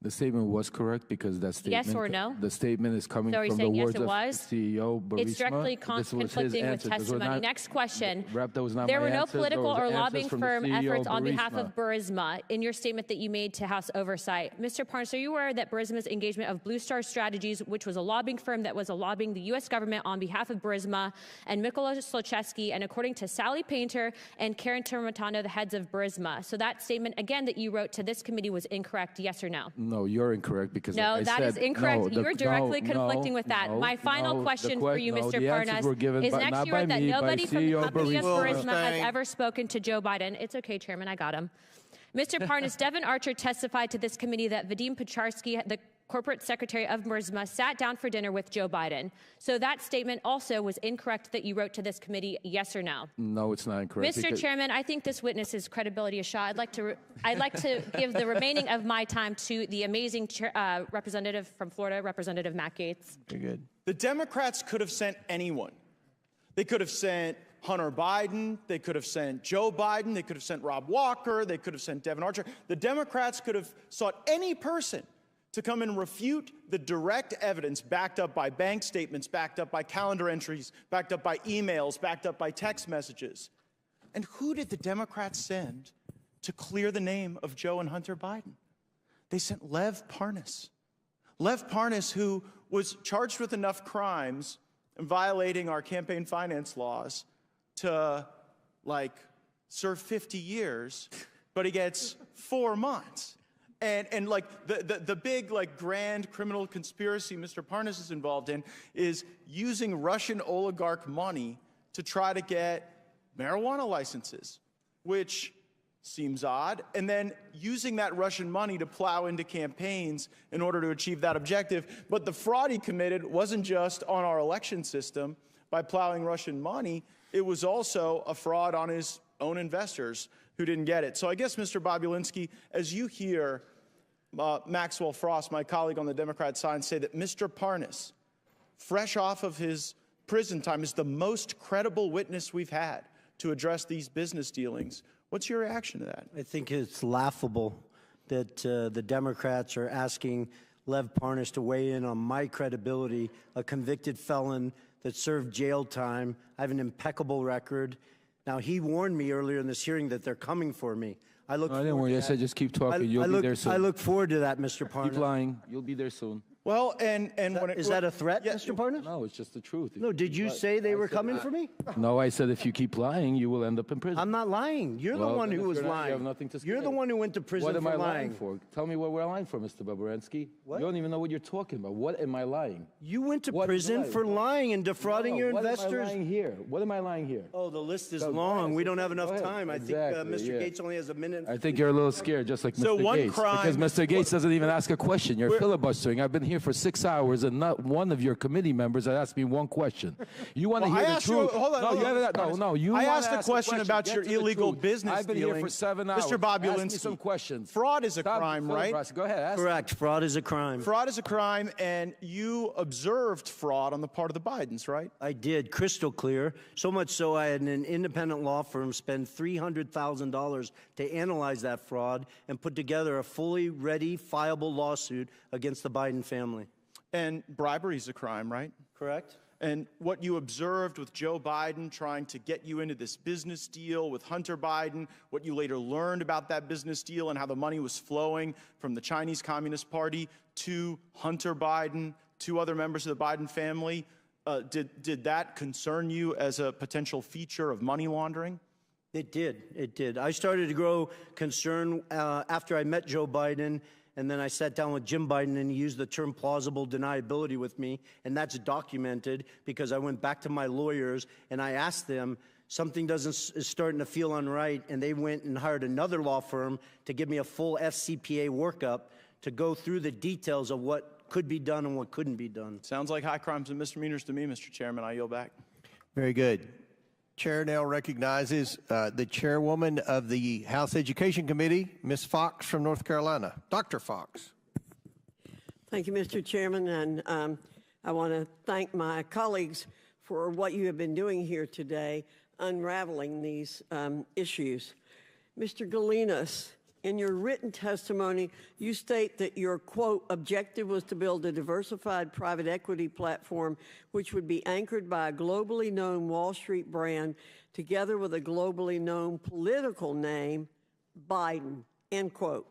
The statement was correct because that statement. Yes or no? The statement is coming So are you from the saying yes, words it of was? CEO Burisma. It's directly This was his conflicting with answer. Those were testimony. not- Next question. That was not There my were no answers. political Those or are lobbying answers from the firm CEO efforts on behalf Burisma. of Burisma in your statement that you made to House Oversight. Mr. Parnas, are you aware that Burisma's engagement of Blue Star Strategies, which was a lobbying firm that was lobbying the U.S. government on behalf of Burisma, and Mykola Zlochevsky, and according to Sally Painter and Karen Termitano, the heads of Burisma. So that statement, again, that you wrote to this committee was incorrect, yes or no? No, you're incorrect because No, I that said, is incorrect. You're directly conflicting with that. My final no, question the for you, no, Mr. the answers Parnas, were given is by, next not you by wrote that me, nobody by from the CEO company of Burisma. Burisma has ever spoken to Joe Biden. It's okay, Chairman, I got him. Mr. Parnas, Devin Archer testified to this committee that Vadim Pecharsky, the corporate secretary of Burisma, sat down for dinner with Joe Biden. So that statement also was incorrect that you wrote to this committee, yes or no? No, it's not incorrect. Mr. because- Chairman, I think this witness's credibility is shot. I'd like to give the remaining of my time to the amazing representative from Florida, Representative Matt Gaetz. Very good. The Democrats could have sent anyone. They could have sent Hunter Biden. They could have sent Joe Biden. They could have sent Rob Walker. They could have sent Devin Archer. The Democrats could have sought any person to come and refute the direct evidence backed up by bank statements, backed up by calendar entries, backed up by emails, backed up by text messages. And who did the Democrats send to clear the name of Joe and Hunter Biden? They sent Lev Parnas. Lev Parnas, who was charged with enough crimes and violating our campaign finance laws to, serve 50 years, but he gets 4 months. And the big, grand criminal conspiracy Mr. Parnas is involved in is using Russian oligarch money to try to get marijuana licenses, which seems odd, and then using that Russian money to plow into campaigns in order to achieve that objective. But the fraud he committed wasn't just on our election system by plowing Russian money, it was also a fraud on his own investors who didn't get it. So I guess, Mr. Balinsky, as you hear Maxwell Frost, my colleague on the Democrat side, say that Mr. Parnas, fresh off of his prison time, is the most credible witness we've had to address these business dealings, what's your reaction to that? I think it's laughable that the Democrats are asking Lev Parnas to weigh in on my credibility, a convicted felon that served jail time. I have an impeccable record. Now, he warned me earlier in this hearing that they're coming for me. I didn't worry. I said just keep talking. You'll be there soon. I look forward to that, Mr. Parnas. Keep lying. You'll be there soon. Well, and is that a threat, Mr. Parnas? No, it's just the truth. No, did you say they were coming for me? No, I said if you keep lying, you will end up in prison. I'm not lying. You're the one who was lying. You have nothing to say. You're the one who went to prison for lying. for What am I lying for? Tell me what we're lying for, Mr. Bobrovsky. What? You don't even know what you're talking about. What am I lying? You went to prison for lying and defrauding your investors. What am I lying here? What am I lying here? Oh, the list is long. We don't have enough time. I think Mr. Gaetz only has a minute. I think you're a little scared, just like Mr. Gaetz. Because Mr. Gaetz doesn't even ask a question. You're filibustering. I've been here for 6 hours, and not one of your committee members has asked me one question. You want to hear the truth? I asked a question about your illegal business I've been here for 7 hours. Mr. Balinsky, ask me some questions. Fraud is a crime, right? Go ahead. Correct. Fraud is a crime. Fraud is a crime, and you observed fraud on the part of the Bidens, right? I did, crystal clear. So much so I had an independent law firm spend $300,000 to analyze that fraud and put together a fully ready, fileable lawsuit against the Biden family. And bribery is a crime, right? Correct. And what you observed with Joe Biden trying to get you into this business deal with Hunter Biden, what you later learned about that business deal and how the money was flowing from the Chinese Communist Party to Hunter Biden, to other members of the Biden family, did that concern you as a potential feature of money laundering? It did. It did. I started to grow concern after I met Joe Biden. And then I sat down with Jim Biden, and he used the term plausible deniability with me. And that's documented because I went back to my lawyers, and I asked them, something is starting to feel unright. And they went and hired another law firm to give me a full FCPA workup to go through the details of what could be done and what couldn't be done. Sounds like high crimes and misdemeanors to me, Mr. Chairman. I yield back. Very good. Chair now recognizes the chairwoman of the House Education Committee, Ms. Fox from North Carolina. Dr. Fox. Thank you, Mr. Chairman, and I want to thank my colleagues for what you have been doing here today, unraveling these issues. Mr. Galinas, in your written testimony, you state that your, quote, objective was to build a diversified private equity platform which would be anchored by a globally known Wall Street brand together with a globally known political name, Biden, end quote.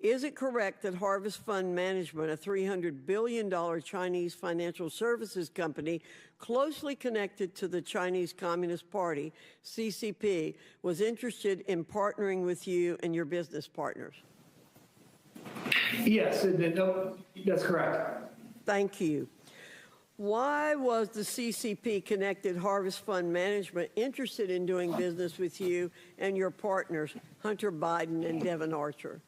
Is it correct that Harvest Fund Management, a $300 billion Chinese financial services company closely connected to the Chinese Communist Party, CCP, was interested in partnering with you and your business partners? Yes, that's correct. Thank you. Why was the CCP-connected Harvest Fund Management interested in doing business with you and your partners, Hunter Biden and Devon Archer?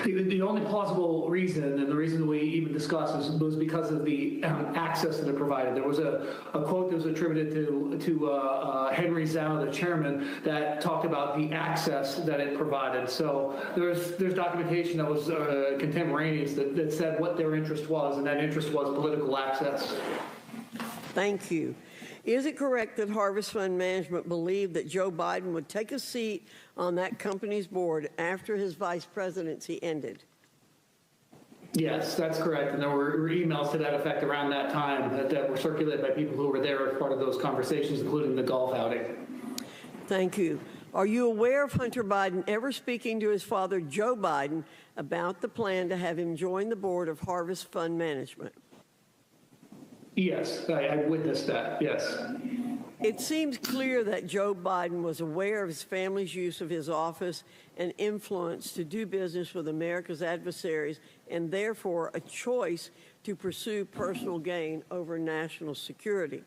The only plausible reason, and the reason we even discussed, was because of the access that it provided. There was a quote that was attributed to Henry Zhao, the chairman, that talked about the access that it provided. So there's documentation that was contemporaneous that said what their interest was, and that interest was political access. Thank you. Is it correct that Harvest Fund Management believed that Joe Biden would take a seat on that company's board after his vice presidency ended? Yes, that's correct. And there were emails to that effect around that time that were circulated by people who were there as part of those conversations, including the golf outing. Thank you. Are you aware of Hunter Biden ever speaking to his father, Joe Biden, about the plan to have him join the board of Harvest Fund Management? Yes, I witnessed that, yes. It seems clear that Joe Biden was aware of his family's use of his office and influence to do business with America's adversaries, and therefore a choice to pursue personal gain over national security.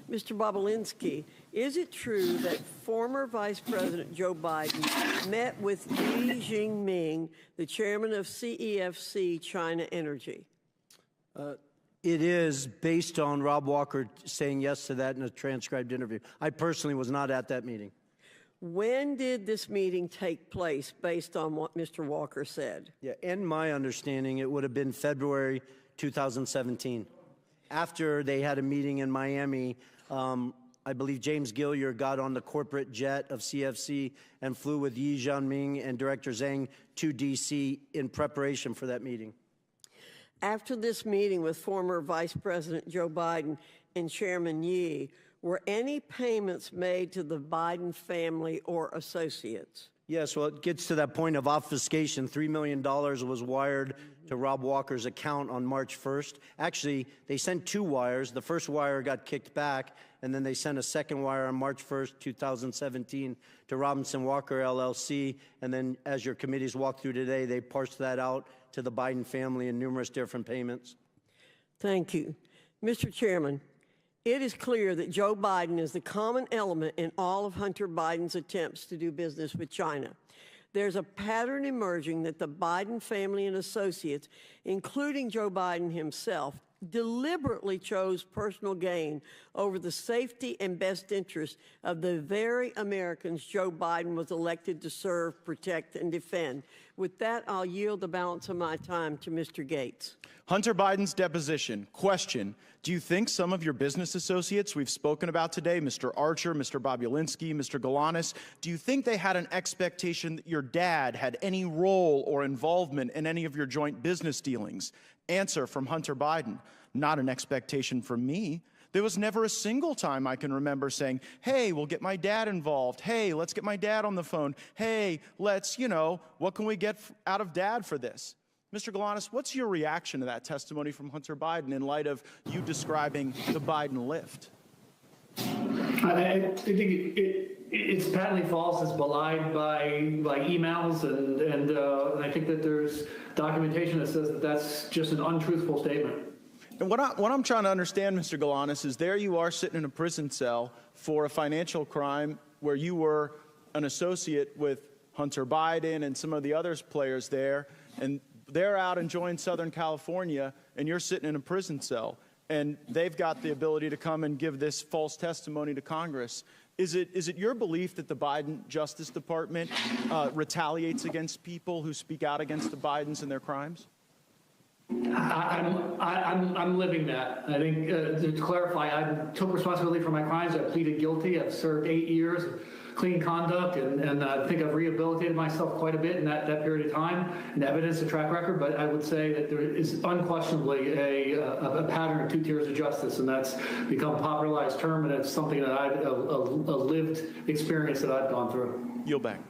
Mr. Balinsky, is it true that former Vice President Joe Biden met with Li Jingming, the chairman of CEFC China Energy? It is based on Rob Walker saying yes to that in a transcribed interview. I personally was not at that meeting. When did this meeting take place based on what Mr. Walker said? Yeah, in my understanding, it would have been February 2017. After they had a meeting in Miami, I believe James Gillier got on the corporate jet of CFC and flew with Yi Jianming and Director Zhang to D.C. in preparation for that meeting. After this meeting with former Vice President Joe Biden and Chairman Yi, were any payments made to the Biden family or associates? Yes, well, it gets to that point of obfuscation. $3 million was wired to Rob Walker's account on March 1st. Actually, they sent two wires. The first wire got kicked back, and then they sent a second wire on March 1st, 2017 to Robinson Walker, LLC. And then, as your committees walked through today, they parsed that out to the Biden family in numerous different payments. Thank you. Mr. Chairman, it is clear that Joe Biden is the common element in all of Hunter Biden's attempts to do business with China. There's a pattern emerging that the Biden family and associates, including Joe Biden himself, deliberately chose personal gain over the safety and best interest of the very Americans Joe Biden was elected to serve, protect, and defend. With that, I'll yield the balance of my time to Mr. Gates. Hunter Biden's deposition. Question. Do you think some of your business associates we've spoken about today, Mr. Archer, Mr. Balinsky, Mr. Galanis, do you think they had an expectation that your dad had any role or involvement in any of your joint business dealings? Answer from Hunter Biden. Not an expectation from me. There was never a single time I can remember saying, hey, we'll get my dad involved. Hey, let's get my dad on the phone. Hey, let's, what can we get out of dad for this? Mr. Galanis, what's your reaction to that testimony from Hunter Biden in light of you describing the Biden lift? I think it's patently false. It's belied by emails, and I think that there's documentation that says that that's just an untruthful statement. And what I'm trying to understand, Mr. Galanis, is there you are sitting in a prison cell for a financial crime where you were an associate with Hunter Biden and some of the other players there, and they're out enjoying Southern California, and you're sitting in a prison cell. and they've got the ability to come and give this false testimony to Congress. Is it your belief that the Biden Justice Department retaliates against people who speak out against the Bidens and their crimes? I'm living that. I think to clarify, I took responsibility for my crimes. I pleaded guilty. I've served 8 years of clean conduct, and I think I've rehabilitated myself quite a bit in that period of time, and evidence, a track record. But I would say that there is unquestionably a pattern of 2 tiers of justice, and that's become a popularized term, and it's something that a lived experience that I've gone through. Yield back.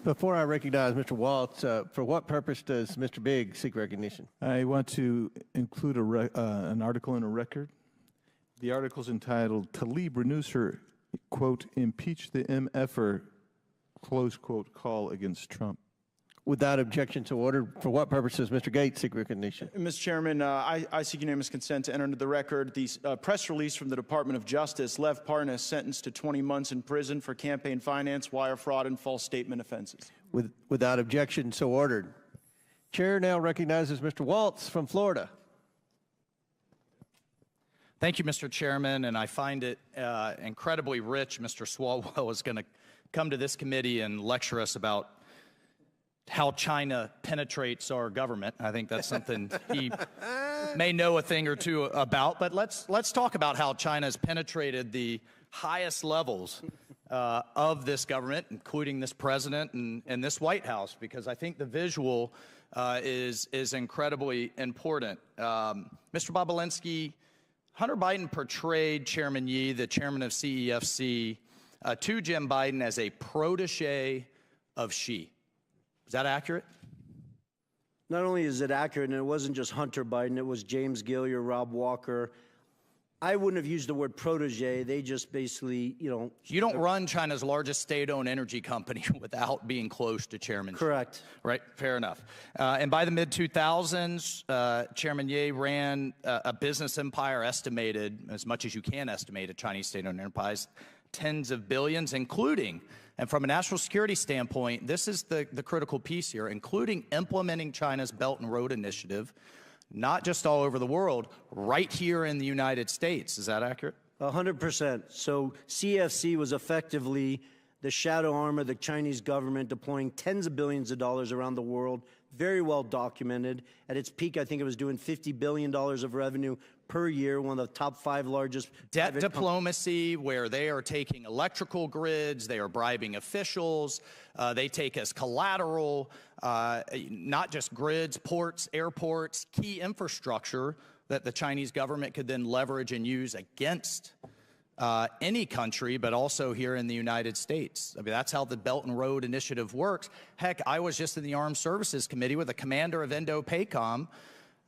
Before I recognize Mr. Waltz, for what purpose does Mr. Bigg seek recognition? I want to include an article in a record. The article is entitled, "Tlaib renews her, quote, impeach the MFer, close quote, call against Trump." Without objection to order, for what purpose does Mr. Gates seek recognition? Mr. Chairman, I seek unanimous consent to enter into the record the press release from the Department of Justice, Lev Parnas sentenced to 20 months in prison for campaign finance, wire fraud, and false statement offenses. Without objection, so ordered. Chair now recognizes Mr. Waltz from Florida. Thank you, Mr. Chairman, and I find it incredibly rich. Mr. Swalwell is going to come to this committee and lecture us about how China penetrates our government. I think that's something he may know a thing or two about, but let's talk about how China has penetrated the highest levels of this government, including this president and this White House, because I think the visual is incredibly important. Mr. Balinsky, Hunter Biden portrayed Chairman Yi, the chairman of CEFC, to Jim Biden as a protege of Xi. Is that accurate? Not only is it accurate, and it wasn't just Hunter Biden, it was James Gilliar, Rob Walker. I wouldn't have used the word protege. They just basically, You don't run China's largest state-owned energy company without being close to Chairman Xi. Correct. Right, fair enough. And by the mid-2000s, Chairman Ye ran a business empire estimated, as much as you can estimate a Chinese state-owned enterprise, tens of billions, including, and from a national security standpoint, this is the critical piece here, including implementing China's Belt and Road Initiative, not just all over the world, right here in the United States. Is that accurate? 100%. So CFC was effectively the shadow arm of the Chinese government deploying tens of billions of dollars around the world, very well documented. At its peak, I think it was doing $50 billion of revenue per year, one of the top 5 largest. Debt diplomacy, where they are taking electrical grids, they are bribing officials, they take as collateral, not just grids, ports, airports, key infrastructure that the Chinese government could then leverage and use against any country, but also here in the United States. I mean, that's how the Belt and Road Initiative works. Heck, I was just in the Armed Services Committee with the commander of Indo-PACOM,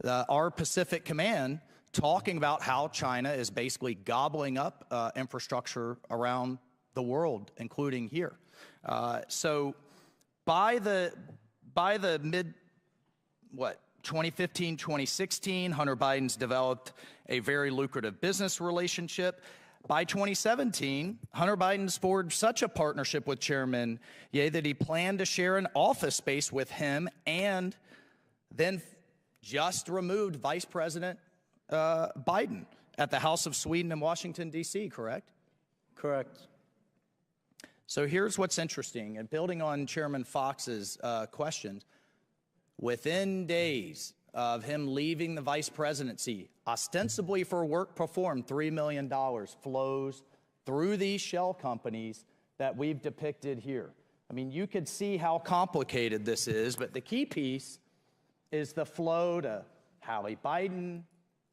our Pacific Command, talking about how China is basically gobbling up infrastructure around the world, including here. So by the mid, 2015, 2016, Hunter Biden's developed a very lucrative business relationship. By 2017, Hunter Biden's forged such a partnership with Chairman Ye that he planned to share an office space with him and then just removed Vice President Biden at the House of Sweden in Washington, D.C., correct? Correct. So here's what's interesting, and building on Chairman Fox's questions, within days of him leaving the vice presidency, ostensibly for work performed, $3 million flows through these shell companies that we've depicted here. I mean, you could see how complicated this is, but the key piece is the flow to Hallie Biden,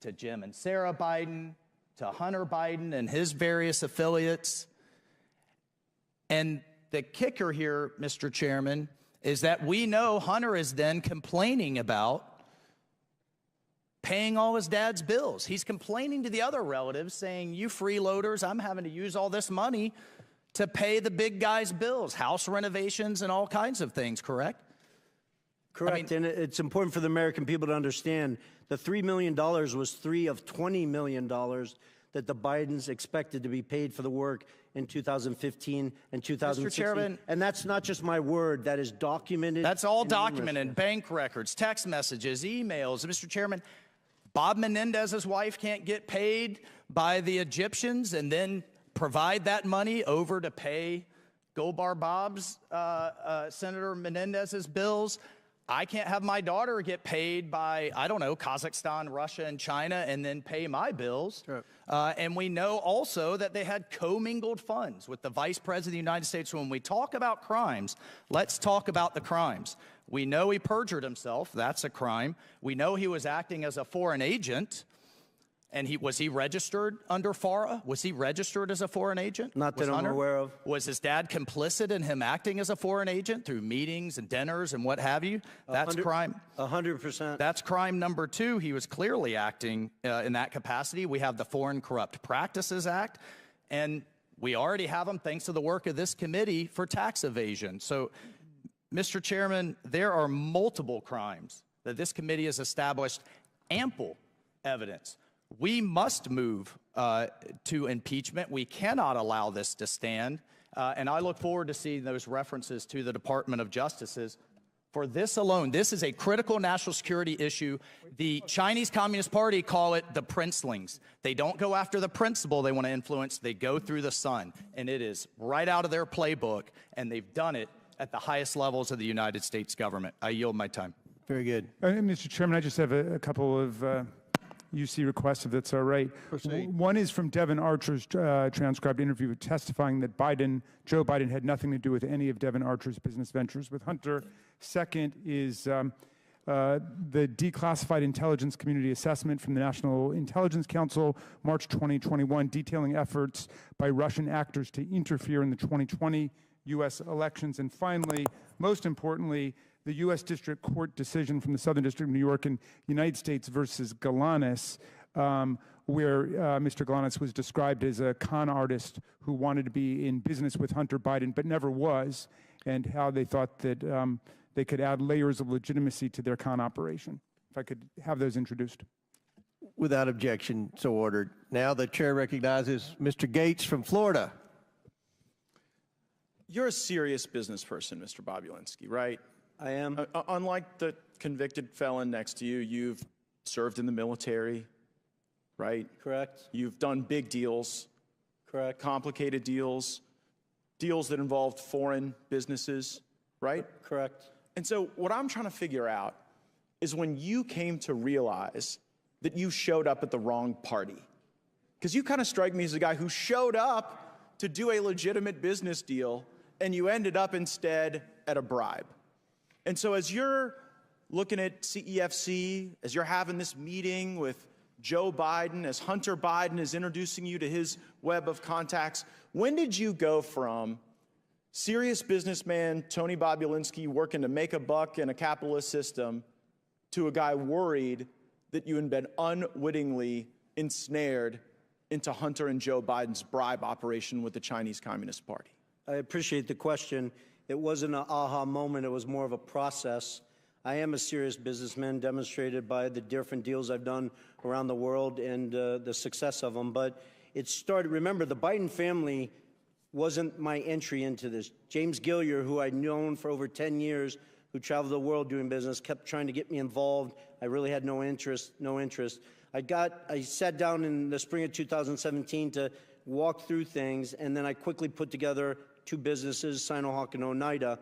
to Jim and Sarah Biden, to Hunter Biden and his various affiliates. And the kicker here, Mr. Chairman, is that we know Hunter is then complaining about paying all his dad's bills. He's complaining to the other relatives saying, you freeloaders, I'm having to use all this money to pay the big guy's bills, house renovations and all kinds of things, correct? Correct, and it's important for the American people to understand the $3 million was 3 of $20 million that the Bidens expected to be paid for the work in 2015 and 2016. Mr. Chairman, and that's not just my word, that is documented. That's all documented, bank records, text messages, emails. Mr. Chairman, Bob Menendez's wife can't get paid by the Egyptians and then provide that money over to pay Goldbar Bob's, Senator Menendez's bills. I can't have my daughter get paid by, I don't know, Kazakhstan, Russia, and China and then pay my bills. Sure. And we know also that they had commingled funds with the Vice President of the United States. When we talk about crimes, let's talk about the crimes. We know he perjured himself. That's a crime. We know he was acting as a foreign agent. And was he registered under FARA? Was he registered as a foreign agent? Not that I'm aware of. Was his dad complicit in him acting as a foreign agent through meetings and dinners and what have you? That's crime. 100%. That's crime number 2. He was clearly acting in that capacity. We have the Foreign Corrupt Practices Act, and we already have them thanks to the work of this committee for tax evasion. So, Mr. Chairman, there are multiple crimes that this committee has established ample evidence. We must move to impeachment. We cannot allow this to stand. And I look forward to seeing those references to the Department of Justices. For this alone, this is a critical national security issue. The Chinese Communist Party call it the princelings. They don't go after the principle they want to influence. They go through the sun. And it is right out of their playbook. And they've done it at the highest levels of the United States government. I yield my time. Very good. Mr. Chairman, I just have a couple of UC requests, if that's all right. Proceed. One is from Devin Archer's transcribed interview testifying that Joe Biden had nothing to do with any of Devin Archer's business ventures with Hunter. Second is the declassified intelligence community assessment from the National Intelligence Council, March 2021, detailing efforts by Russian actors to interfere in the 2020 U.S. elections. And finally, most importantly, the U.S. District Court decision from the Southern District of New York in United States versus Galanis, where Mr. Galanis was described as a con artist who wanted to be in business with Hunter Biden but never was, and how they thought that they could add layers of legitimacy to their con operation. If I could have those introduced. Without objection, so ordered. Now the chair recognizes Mr. Gates from Florida. You're a serious business person, Mr. Balinsky, right? I am. Unlike the convicted felon next to you, you've served in the military, right? Correct. You've done big deals. Correct. Complicated deals, deals that involved foreign businesses, right? Correct. And so what I'm trying to figure out is when you came to realize that you showed up at the wrong party. Because you kind of strike me as a guy who showed up to do a legitimate business deal, and you ended up instead at a bribe. And so as you're looking at CEFC, as you're having this meeting with Joe Biden, as Hunter Biden is introducing you to his web of contacts, when did you go from serious businessman Tony Balinsky working to make a buck in a capitalist system to a guy worried that you had been unwittingly ensnared into Hunter and Joe Biden's bribe operation with the Chinese Communist Party? I appreciate the question. It wasn't an aha moment. It was more of a process. I am a serious businessman, demonstrated by the different deals I've done around the world and the success of them. But it started, remember, the Biden family wasn't my entry into this. James Gillier, who I'd known for over 10 years, who traveled the world doing business, kept trying to get me involved. I really had no interest. I sat down in the spring of 2017 to walk through things, and then I quickly put together 2 businesses, Sinohawk and Oneida.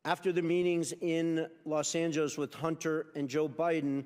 After the meetings in Los Angeles with Hunter and Joe Biden,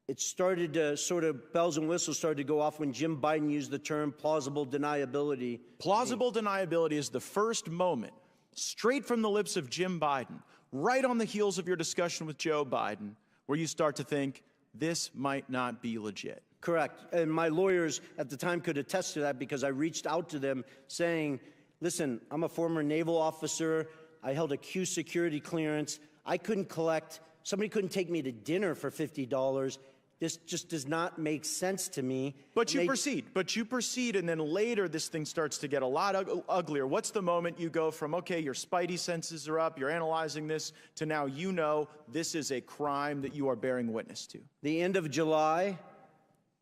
it started to sort of, bells and whistles started to go off when Jim Biden used the term plausible deniability. Plausible deniability is the first moment, straight from the lips of Jim Biden, right on the heels of your discussion with Joe Biden, where you start to think, this might not be legit. Correct. And my lawyers at the time could attest to that because I reached out to them saying, listen, I'm a former naval officer. I held a Q security clearance. I couldn't collect. Somebody couldn't take me to dinner for $50. This just does not make sense to me. But you proceed, and then later this thing starts to get a lot uglier. What's the moment you go from, okay, your spidey senses are up, you're analyzing this, to now you know this is a crime that you are bearing witness to? The end of July,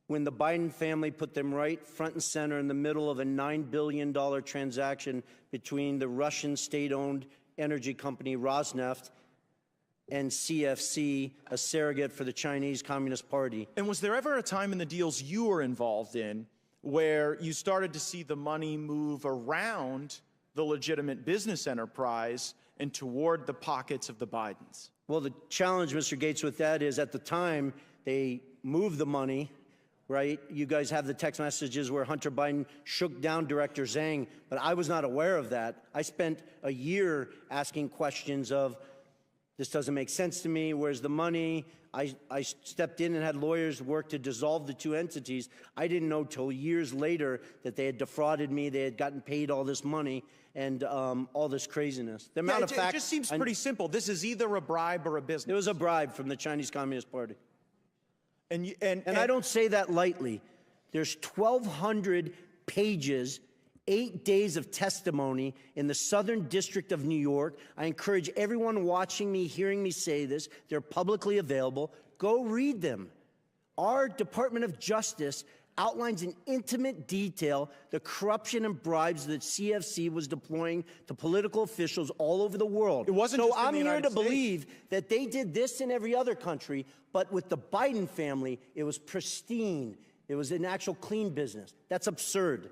when the Biden family put them right front and center in the middle of a $9 billion transaction between the Russian state-owned energy company Rosneft and CFC, a surrogate for the Chinese Communist Party. And was there ever a time in the deals you were involved in where you started to see the money move around the legitimate business enterprise and toward the pockets of the Bidens? Well, the challenge, Mr. Gates, with that is at the time they moved the money, right? You guys have the text messages where Hunter Biden shook down Director Zhang, but I was not aware of that. I spent a year asking questions of, this doesn't make sense to me, where's the money? I stepped in and had lawyers work to dissolve the two entities. I didn't know till years later that they had defrauded me, they had gotten paid all this money, and all this craziness. The amount of facts, it just seems pretty simple. This is either a bribe or a business. It was a bribe from the Chinese Communist Party. And I don't say that lightly. There's 1,200 pages, 8 days of testimony in the Southern District of New York. I encourage everyone watching me, hearing me say this, they're publicly available. Go read them. Our Department of Justice outlines in intimate detail the corruption and bribes that CFC was deploying to political officials all over the world. It wasn't so just in I'm the here United to believe that they did this in every other country, but with the Biden family, it was pristine. It was an actual clean business. That's absurd.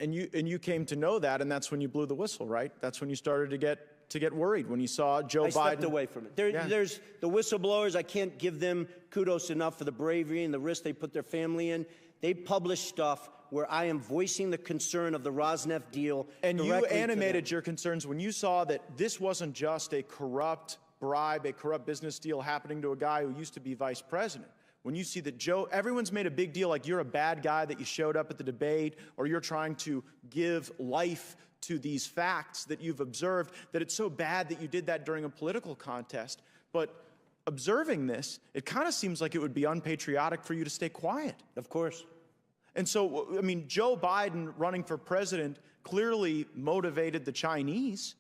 And you came to know that, and that's when you blew the whistle, right? That's when you started to get worried when you saw Joe Biden. I stepped away from it. There's the whistleblowers. I can't give them kudos enough for the bravery and the risk they put their family in. They publish stuff where I am voicing the concern of the Rosneft deal. And you animated your concerns when you saw that this wasn't just a corrupt bribe, a corrupt business deal happening to a guy who used to be vice president. When you see that everyone's made a big deal like you're a bad guy, that you showed up at the debate, or you're trying to give life to these facts that you've observed, that it's so bad that you did that during a political contest. But observing this, it kind of seems like it would be unpatriotic for you to stay quiet. Of course. And so, I mean, Joe Biden running for president clearly motivated the Chinese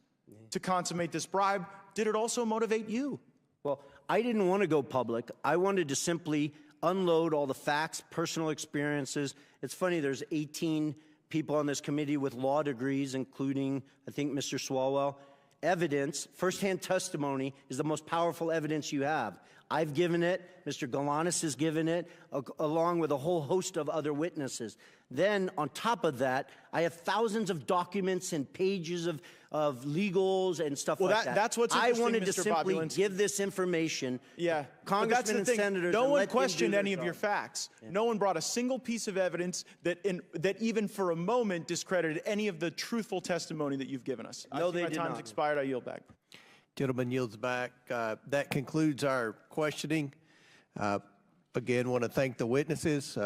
to consummate this bribe. Did it also motivate you? Well, I didn't want to go public. I wanted to simply unload all the facts, personal experiences. It's funny, there's 18 people on this committee with law degrees, including, I think, Mr. Swalwell. Evidence, firsthand testimony, is the most powerful evidence you have. I've given it, Mr. Galanis has given it, along with a whole host of other witnesses. Then, on top of that, I have thousands of documents and pages of legals and stuff like that. That's what's interesting, I wanted Mr. to simply Balinsky. give this information. Yeah, Congressmen and senators. No and one let them questioned do their any of job. your facts. Yeah. No one brought a single piece of evidence that even for a moment discredited any of the truthful testimony that you've given us. No, they my did time's not. expired. I yield back. Gentleman yields back. That concludes our questioning. Again, want to thank the witnesses.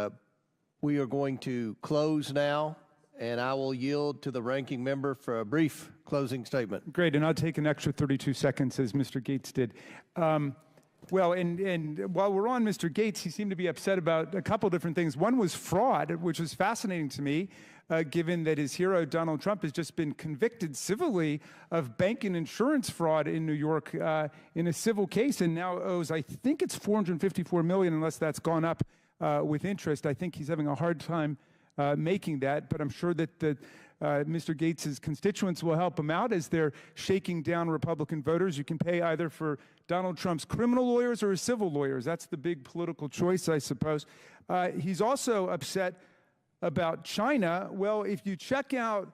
We are going to close now, and I will yield to the ranking member for a brief closing statement. Great, and I'll take an extra 32 seconds as Mr. Gates did. Well, and while we're on Mr. Gates, he seemed to be upset about a couple different things. One was fraud, which was fascinating to me, given that his hero, Donald Trump, has just been convicted civilly of bank and insurance fraud in New York in a civil case, and now owes, I think it's $454 million, unless that's gone up with interest. I think he's having a hard time making that, but I'm sure that Mr. Gates' constituents will help him out as they're shaking down Republican voters. You can pay either for Donald Trump's criminal lawyers or his civil lawyers. That's the big political choice, I suppose. He's also upset about China. Well, if you check out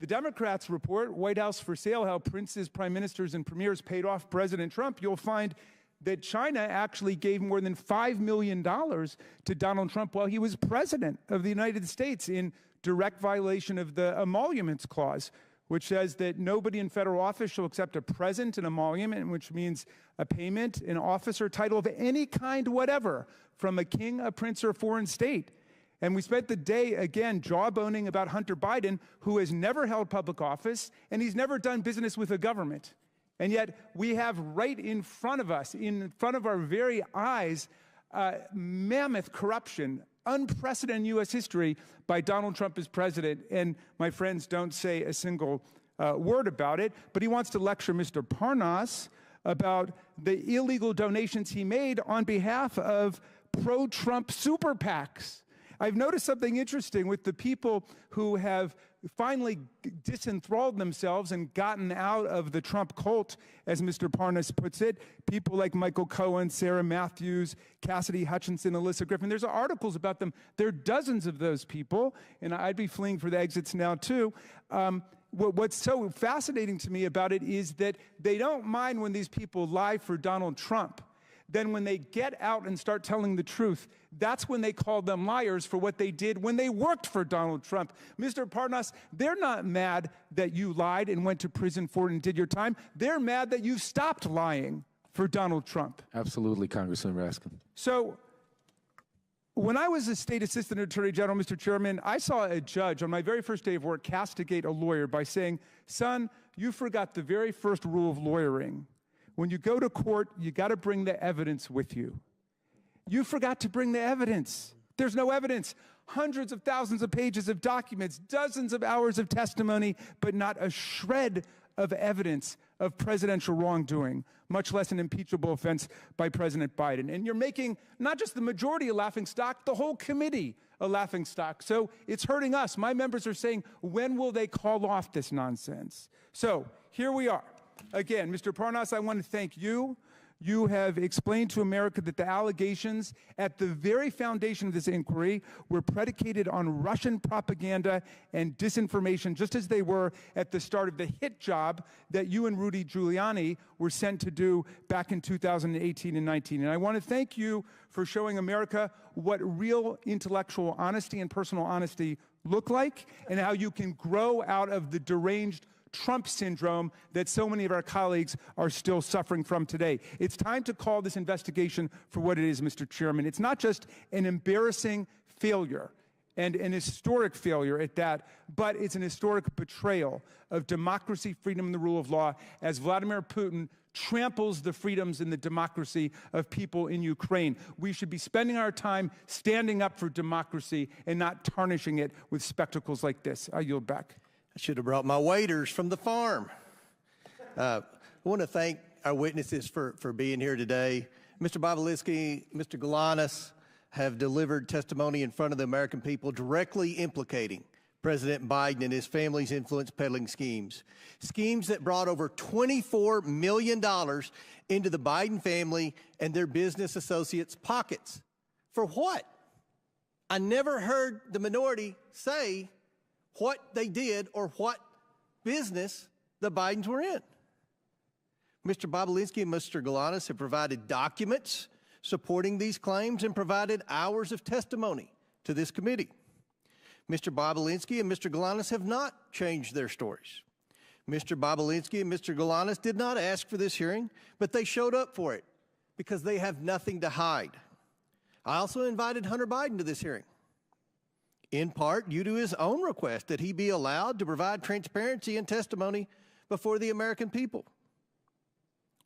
the Democrats' report, White House for Sale, how princes, prime ministers, and premiers paid off President Trump, you'll find that China actually gave more than $5 million to Donald Trump while he was president of the United States in direct violation of the Emoluments Clause, which says that nobody in federal office shall accept a present, an emolument, which means a payment, an office or title of any kind whatever from a king, a prince, or a foreign state. And we spent the day, again, jawboning about Hunter Biden, who has never held public office, and he's never done business with a government. And yet we have right in front of us, in front of our very eyes, mammoth corruption, unprecedented U.S. history by Donald Trump as president. And my friends don't say a single word about it, but he wants to lecture Mr. Parnas about the illegal donations he made on behalf of pro-Trump super PACs. I've noticed something interesting with the people who have finally disenthralled themselves and gotten out of the Trump cult, as Mr. Parnas puts it. People like Michael Cohen, Sarah Matthews, Cassidy Hutchinson, Alyssa Griffin. There's articles about them. There are dozens of those people, and I'd be fleeing for the exits now too. What's so fascinating to me about it is that they don't mind when these people lie for Donald Trump. Then when they get out and start telling the truth, that's when they call them liars for what they did when they worked for Donald Trump. Mr. Parnas, they're not mad that you lied and went to prison for it and did your time. They're mad that you stopped lying for Donald Trump. Absolutely, Congressman Raskin. So when I was a state assistant attorney general, Mr. Chairman, I saw a judge on my very first day of work castigate a lawyer by saying, son, you forgot the very first rule of lawyering. When you go to court, you got to bring the evidence with you. You forgot to bring the evidence. There's no evidence. Hundreds of thousands of pages of documents, dozens of hours of testimony, but not a shred of evidence of presidential wrongdoing, much less an impeachable offense by President Biden. And you're making not just the majority a laughingstock, the whole committee a laughingstock. So it's hurting us. My members are saying, when will they call off this nonsense? So here we are. Again, Mr. Parnas, I want to thank you. You have explained to America that the allegations at the very foundation of this inquiry were predicated on Russian propaganda and disinformation, just as they were at the start of the hit job that you and Rudy Giuliani were sent to do back in 2018 and 19. And I want to thank you for showing America what real intellectual honesty and personal honesty look like, and how you can grow out of the deranged Trump syndrome that so many of our colleagues are still suffering from today. It's time to call this investigation for what it is, Mr. Chairman. It's not just an embarrassing failure and an historic failure at that, but it's an historic betrayal of democracy, freedom, and the rule of law as Vladimir Putin tramples the freedoms and the democracy of people in Ukraine. We should be spending our time standing up for democracy and not tarnishing it with spectacles like this. I yield back. I should have brought my waiters from the farm. I want to thank our witnesses for being here today. Mr. Balinsky, Mr. Galanis have delivered testimony in front of the American people directly implicating President Biden and his family's influence peddling schemes. Schemes that brought over $24 million into the Biden family and their business associates' pockets. For what? I never heard the minority say what they did or what business the Bidens were in. Mr. Balinsky and Mr. Galanis have provided documents supporting these claims and provided hours of testimony to this committee. Mr. Balinsky and Mr. Galanis have not changed their stories. Mr. Balinsky and Mr. Galanis did not ask for this hearing, but they showed up for it because they have nothing to hide. I also invited Hunter Biden to this hearing, in part due to his own request that he be allowed to provide transparency and testimony before the American people.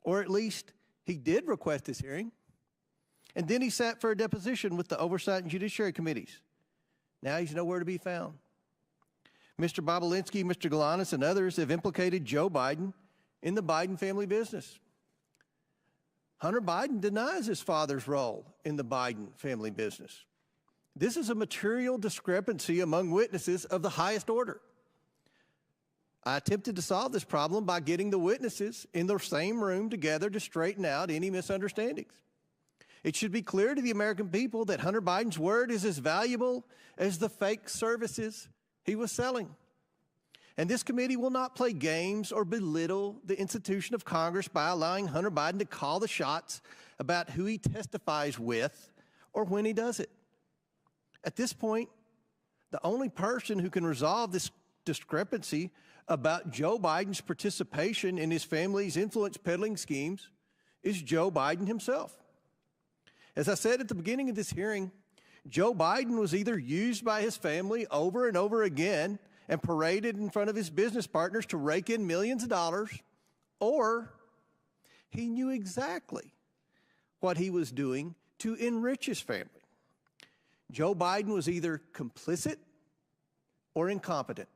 Or at least he did request this hearing, and then he sat for a deposition with the Oversight and Judiciary Committees. Now he's nowhere to be found. Mr. Balinsky, Mr. Galanis, and others have implicated Joe Biden in the Biden family business. Hunter Biden denies his father's role in the Biden family business. This is a material discrepancy among witnesses of the highest order. I attempted to solve this problem by getting the witnesses in the same room together to straighten out any misunderstandings. It should be clear to the American people that Hunter Biden's word is as valuable as the fake services he was selling. And this committee will not play games or belittle the institution of Congress by allowing Hunter Biden to call the shots about who he testifies with or when he does it. At this point, the only person who can resolve this discrepancy about Joe Biden's participation in his family's influence peddling schemes is Joe Biden himself. As I said at the beginning of this hearing, Joe Biden was either used by his family over and over again and paraded in front of his business partners to rake in millions of dollars, or he knew exactly what he was doing to enrich his family. Joe Biden was either complicit or incompetent.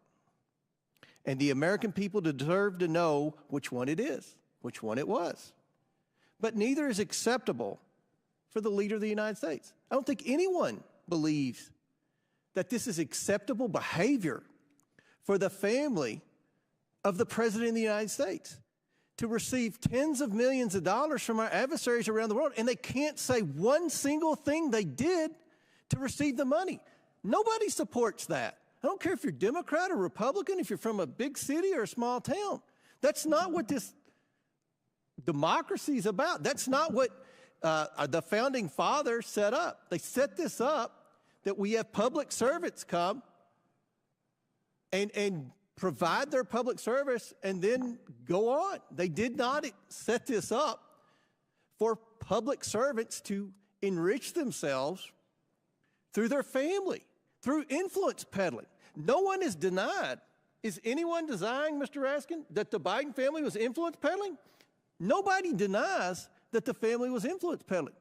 And the American people deserve to know which one it is, which one it was. But neither is acceptable for the leader of the United States. I don't think anyone believes that this is acceptable behavior for the family of the President of the United States to receive tens of millions of dollars from our adversaries around the world, and they can't say one single thing they did to receive the money. Nobody supports that. I don't care if you're Democrat or Republican, if you're from a big city or a small town. That's not what this democracy is about. That's not what the founding fathers set up. They set this up that we have public servants come and provide their public service and then go on. They did not set this up for public servants to enrich themselves through their family, through influence peddling. No one is denied. Is anyone denying, Mr. Raskin, that the Biden family was influence peddling? Nobody denies that the family was influence peddling.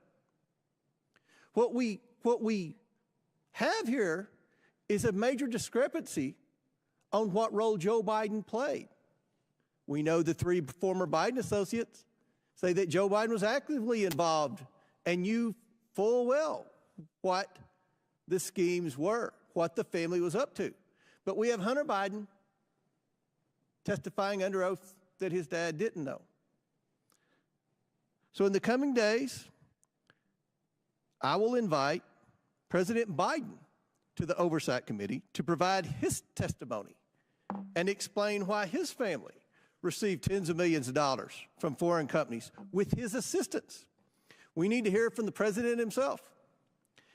What we have here is a major discrepancy on what role Joe Biden played. We know the three former Biden associates say that Joe Biden was actively involved and knew full well what the schemes were, what the family was up to. But we have Hunter Biden testifying under oath that his dad didn't know. So in the coming days, I will invite President Biden to the Oversight Committee to provide his testimony and explain why his family received tens of millions of dollars from foreign companies with his assistance. We need to hear from the President himself.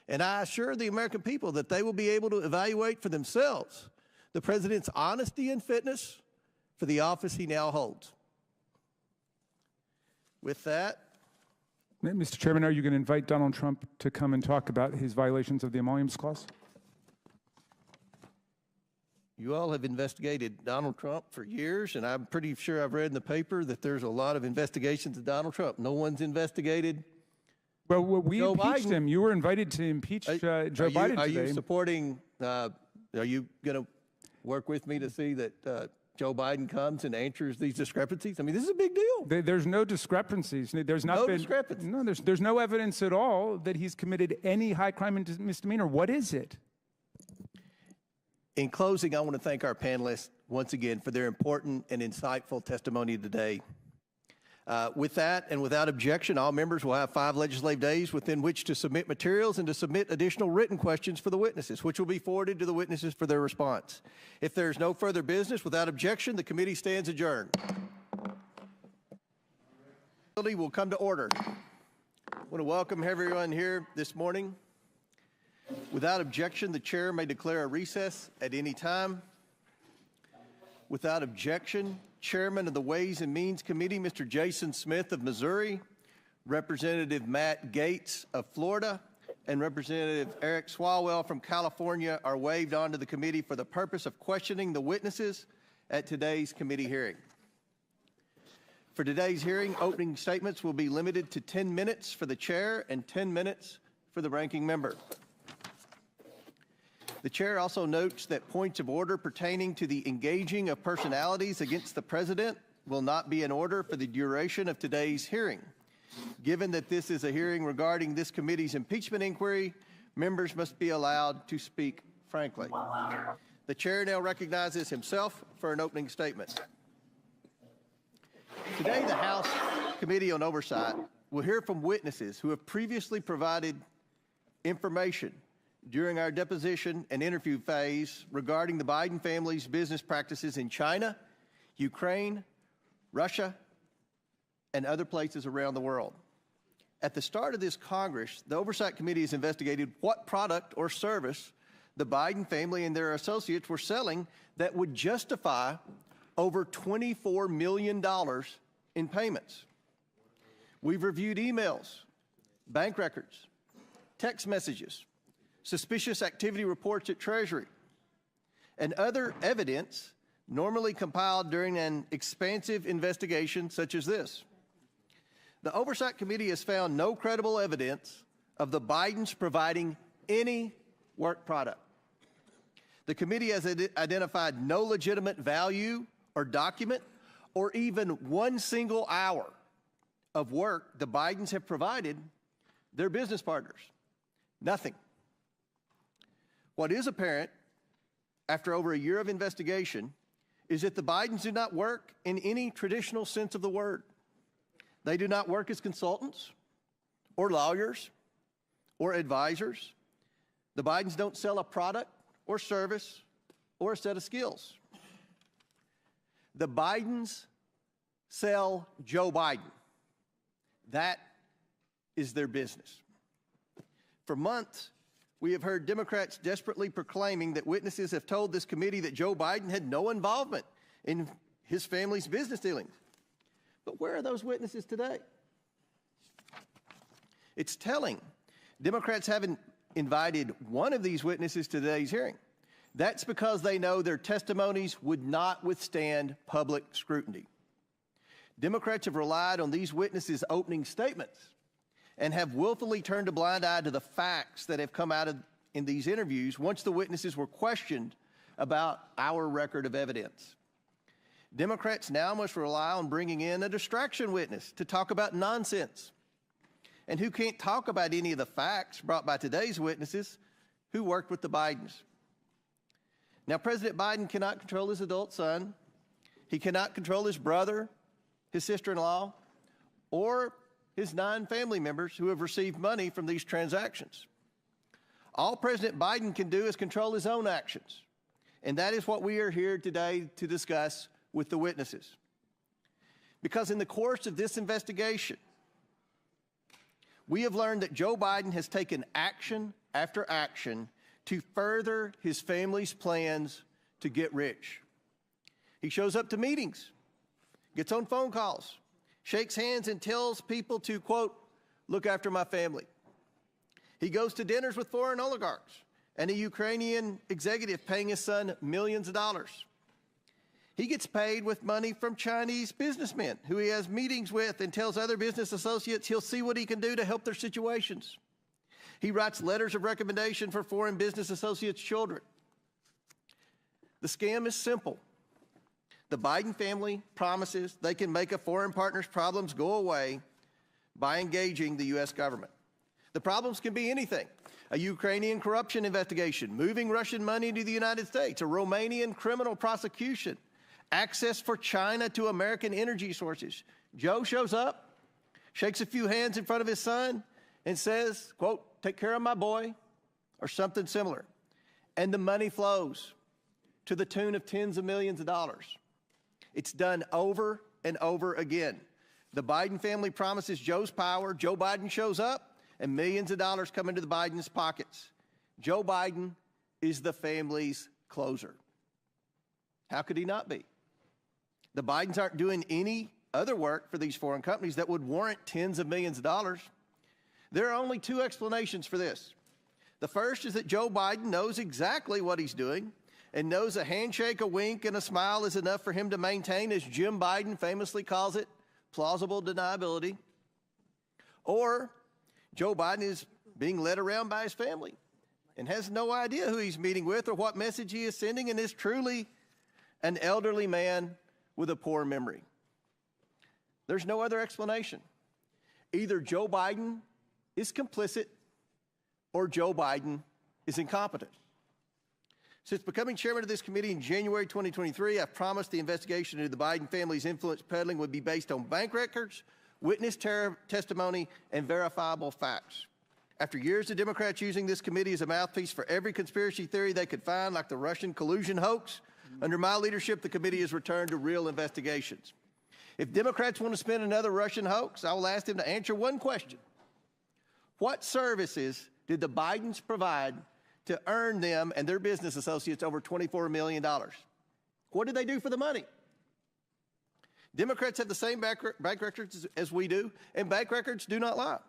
And I assure the American people that they will be able to evaluate for themselves the President's honesty and fitness for the office he now holds. With that, Mr. Chairman, are you going to invite Donald Trump to come and talk about his violations of the Emoluments Clause? you all have investigated Donald Trump for years, and I'm pretty sure I've read in the paper that there's a lot of investigations of Donald Trump. No one's investigated. Well, we Joe impeached Biden. him. You were invited to impeach Joe Biden today. Are you supporting, are you going to work with me to see that Joe Biden comes and answers these discrepancies? I mean, this is a big deal. There's no discrepancies. There's not No been, discrepancies. No, there's no evidence at all that he's committed any high crime and misdemeanor. What is it? In closing, I want to thank our panelists once again for their important and insightful testimony today. With that and without objection, all members will have 5 legislative days within which to submit materials and to submit additional written questions for the witnesses, which will be forwarded to the witnesses for their response. If there is no further business, without objection, the committee stands adjourned. Will come to order. I want to welcome everyone here this morning. Without objection, the chair may declare a recess at any time. Without objection, Chairman of the Ways and Means Committee, Mr. Jason Smith of Missouri, Representative Matt Gaetz of Florida, and Representative Eric Swalwell from California are waived onto the committee for the purpose of questioning the witnesses at today's committee hearing. For today's hearing, opening statements will be limited to 10 minutes for the chair and 10 minutes for the ranking member. The chair also notes that points of order pertaining to the engaging of personalities against the president will not be in order for the duration of today's hearing. Given that this is a hearing regarding this committee's impeachment inquiry, members must be allowed to speak frankly. The chair now recognizes himself for an opening statement. Today, the House Committee on Oversight will hear from witnesses who have previously provided information during our deposition and interview phase regarding the Biden family's business practices in China, Ukraine, Russia, and other places around the world. At the start of this Congress, the Oversight Committee has investigated what product or service the Biden family and their associates were selling that would justify over $24 million in payments. We've reviewed emails, bank records, text messages, suspicious activity reports at Treasury, and other evidence normally compiled during an expansive investigation such as this. The Oversight Committee has found no credible evidence of the Bidens providing any work product. The committee has identified no legitimate value or document or even one single hour of work the Bidens have provided their business partners. Nothing. What is apparent after over a year of investigation is that the Bidens do not work in any traditional sense of the word. They do not work as consultants or lawyers or advisors. The Bidens don't sell a product or service or a set of skills. The Bidens sell Joe Biden. That is their business. For months, we have heard Democrats desperately proclaiming that witnesses have told this committee that Joe Biden had no involvement in his family's business dealings. But where are those witnesses today? It's telling. Democrats haven't invited one of these witnesses to today's hearing. That's because they know their testimonies would not withstand public scrutiny. Democrats have relied on these witnesses' opening statements and have willfully turned a blind eye to the facts that have come out in these interviews once the witnesses were questioned about our record of evidence. Democrats now must rely on bringing in a distraction witness to talk about nonsense, and who can't talk about any of the facts brought by today's witnesses who worked with the Bidens. Now, President Biden cannot control his adult son. He cannot control his brother, his sister-in-law, or his 9 family members who have received money from these transactions. All President Biden can do is control his own actions, and that is what we are here today to discuss with the witnesses. Because in the course of this investigation, we have learned that Joe Biden has taken action after action to further his family's plans to get rich. He shows up to meetings, gets on phone calls, shakes hands and tells people to, quote, look after my family. He goes to dinners with foreign oligarchs and a Ukrainian executive paying his son millions of dollars. He gets paid with money from Chinese businessmen who he has meetings with and tells other business associates he'll see what he can do to help their situations. He writes letters of recommendation for foreign business associates' children. The scam is simple. The Biden family promises they can make a foreign partner's problems go away by engaging the U.S. government. The problems can be anything: a Ukrainian corruption investigation, moving Russian money to the United States, a Romanian criminal prosecution, access for China to American energy sources. Joe shows up, shakes a few hands in front of his son, and says, quote, take care of my boy, or something similar. And the money flows to the tune of tens of millions of dollars. It's done over and over again. The Biden family promises Joe's power. Joe Biden shows up, and millions of dollars come into the Biden's pockets. Joe Biden is the family's closer. How could he not be? The Bidens aren't doing any other work for these foreign companies that would warrant tens of millions of dollars. There are only 2 explanations for this. The first is that Joe Biden knows exactly what he's doing and knows a handshake, a wink, and a smile is enough for him to maintain, as Jim Biden famously calls it, plausible deniability. Or Joe Biden is being led around by his family and has no idea who he's meeting with or what message he is sending, and is truly an elderly man with a poor memory. There's no other explanation. Either Joe Biden is complicit or Joe Biden is incompetent. Since becoming chairman of this committee in January 2023, I've promised the investigation into the Biden family's influence peddling would be based on bank records, witness testimony, and verifiable facts. After years of Democrats using this committee as a mouthpiece for every conspiracy theory they could find, like the Russian collusion hoax, under my leadership, the committee has returned to real investigations. If Democrats want to spin another Russian hoax, I will ask them to answer one question. What services did the Bidens provide to earn them and their business associates over $24 million? What did they do for the money? Democrats have the same bank records as we do, and bank records do not lie.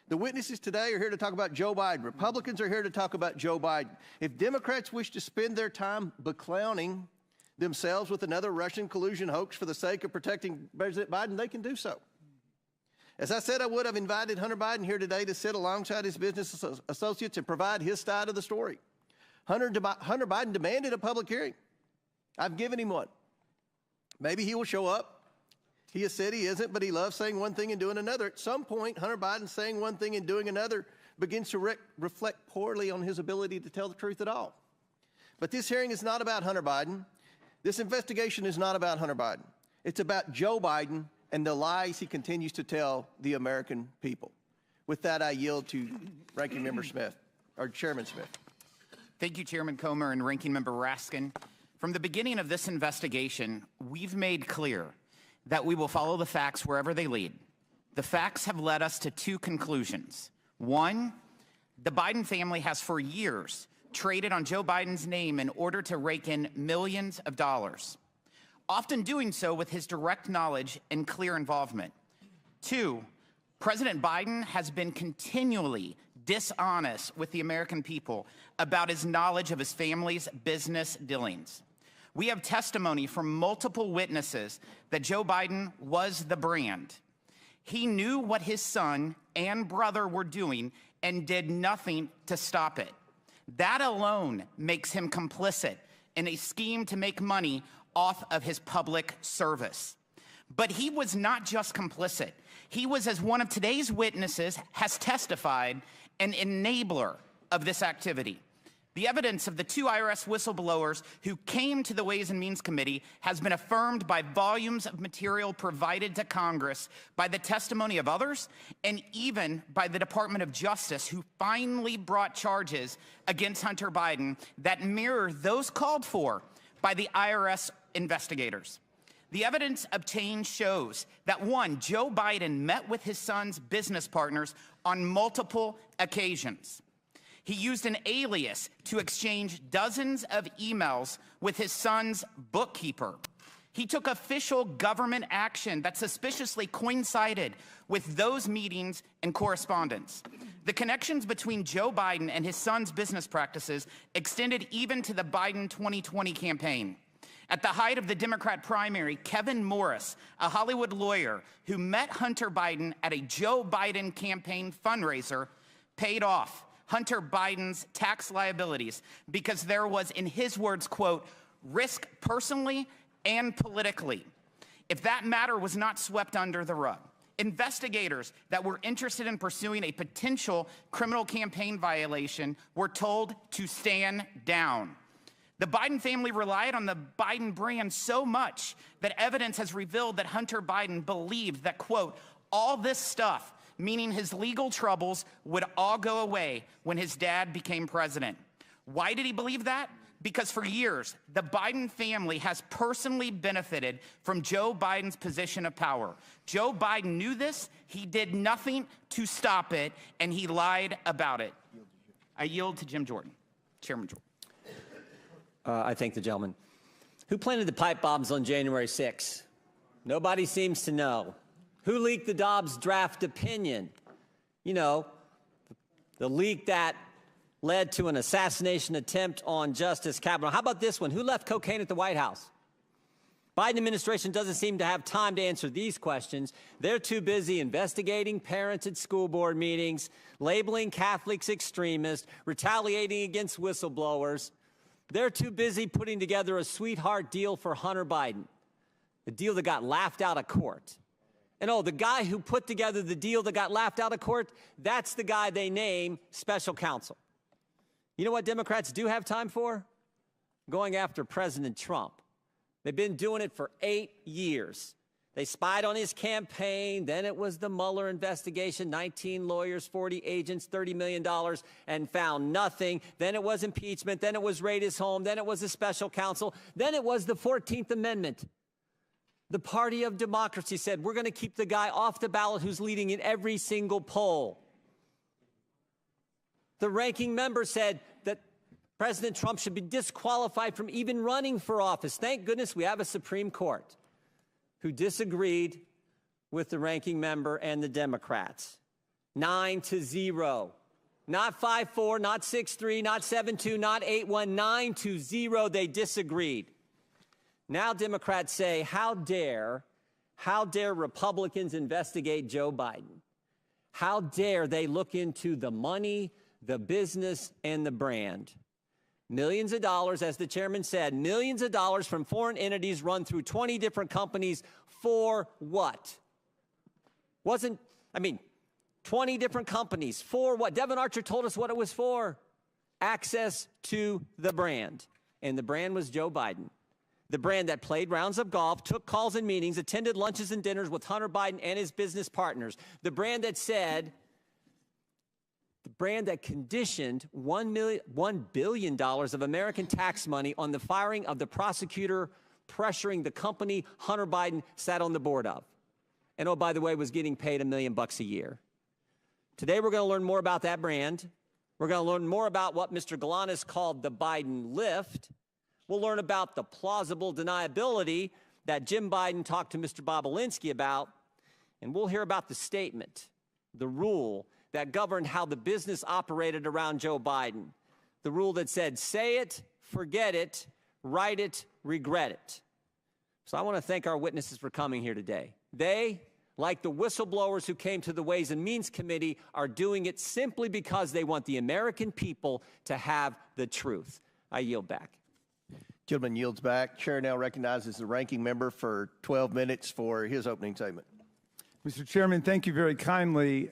The witnesses today are here to talk about Joe Biden. Republicans are here to talk about Joe Biden. If Democrats wish to spend their time beclowning themselves with another Russian collusion hoax for the sake of protecting President Biden, they can do so. As I said I would, I've invited Hunter Biden here today to sit alongside his business associates and provide his side of the story. Hunter Biden demanded a public hearing. I've given him one. Maybe he will show up. He has said he isn't, but he loves saying one thing and doing another. At some point, Hunter Biden saying one thing and doing another begins to reflect poorly on his ability to tell the truth at all. But this hearing is not about Hunter Biden. This investigation is not about Hunter Biden. It's about Joe Biden and the lies he continues to tell the American people. With that, I yield to Ranking Member Smith, or Chairman Smith. Thank you, Chairman Comer and Ranking Member Raskin. From the beginning of this investigation, we've made clear that we will follow the facts wherever they lead. The facts have led us to two conclusions. One, the Biden family has for years traded on Joe Biden's name in order to rake in millions of dollars, often doing so with his direct knowledge and clear involvement. Two, President Biden has been continually dishonest with the American people about his knowledge of his family's business dealings. We have testimony from multiple witnesses that Joe Biden was the brand. He knew what his son and brother were doing and did nothing to stop it. That alone makes him complicit in a scheme to make money off of his public service. But he was not just complicit. He was, as one of today's witnesses has testified, an enabler of this activity. The evidence of the two IRS whistleblowers who came to the Ways and Means Committee has been affirmed by volumes of material provided to Congress, by the testimony of others, and even by the Department of Justice, who finally brought charges against Hunter Biden that mirror those called for by the IRS investigators. The evidence obtained shows that, one, Joe Biden met with his son's business partners on multiple occasions. He used an alias to exchange dozens of emails with his son's bookkeeper. He took official government action that suspiciously coincided with those meetings and correspondence. The connections between Joe Biden and his son's business practices extended even to the Biden 2020 campaign. At the height of the Democrat primary, Kevin Morris, a Hollywood lawyer who met Hunter Biden at a Joe Biden campaign fundraiser, paid off Hunter Biden's tax liabilities because there was, in his words, quote, risk personally and politically. If that matter was not swept under the rug, investigators that were interested in pursuing a potential criminal campaign violation were told to stand down. The Biden family relied on the Biden brand so much that evidence has revealed that Hunter Biden believed that, quote, all this stuff, meaning his legal troubles, would all go away when his dad became president. Why did he believe that? Because for years, the Biden family has personally benefited from Joe Biden's position of power. Joe Biden knew this, he did nothing to stop it, and he lied about it. I yield to Jim Jordan, Chairman Jordan. I thank the gentleman. Who planted the pipe bombs on January 6? Nobody seems to know. Who leaked the Dobbs draft opinion? You know, the leak that led to an assassination attempt on Justice Kavanaugh. How about this one? Who left cocaine at the White House? Biden administration doesn't seem to have time to answer these questions. They're too busy investigating parents at school board meetings, labeling Catholics extremists, retaliating against whistleblowers. They're too busy putting together a sweetheart deal for Hunter Biden, a deal that got laughed out of court. And oh, the guy who put together the deal that got laughed out of court, that's the guy they name special counsel. You know what Democrats do have time for? Going after President Trump. They've been doing it for 8 years. They spied on his campaign, then it was the Mueller investigation, 19 lawyers, 40 agents, $30 million, and found nothing. Then it was impeachment, then it was raid his home, then it was a special counsel, then it was the 14th Amendment. The party of democracy said, we're going to keep the guy off the ballot who's leading in every single poll. The ranking member said that President Trump should be disqualified from even running for office. Thank goodness we have a Supreme Court who disagreed with the ranking member and the Democrats. 9-0. Not 5-4, not 6-3, not 7-2, not 8-1, 9-0. They disagreed. Now Democrats say, how dare Republicans investigate Joe Biden? How dare they look into the money, the business, and the brand? Millions of dollars, as the chairman said, millions of dollars from foreign entities run through 20 different companies for what? 20 different companies. For what? Devin Archer told us what it was for. Access to the brand. And the brand was Joe Biden. The brand that played rounds of golf, took calls and meetings, attended lunches and dinners with Hunter Biden and his business partners. The brand that said, the brand that conditioned $1 billion of American tax money on the firing of the prosecutor pressuring the company Hunter Biden sat on the board of. And oh, by the way, was getting paid $1 million a year. Today, we're going to learn more about that brand. We're going to learn more about what Mr. Galanis called the Biden lift. We'll learn about the plausible deniability that Jim Biden talked to Mr. Balinsky about. And we'll hear about the statement, the rule that governed how the business operated around Joe Biden. The rule that said, say it, forget it, write it, regret it. So I want to thank our witnesses for coming here today. They, like the whistleblowers who came to the Ways and Means Committee, are doing it simply because they want the American people to have the truth. I yield back. Gentleman yields back. Chair now recognizes the ranking member for 12 minutes for his opening statement. Mr. Chairman, thank you very kindly.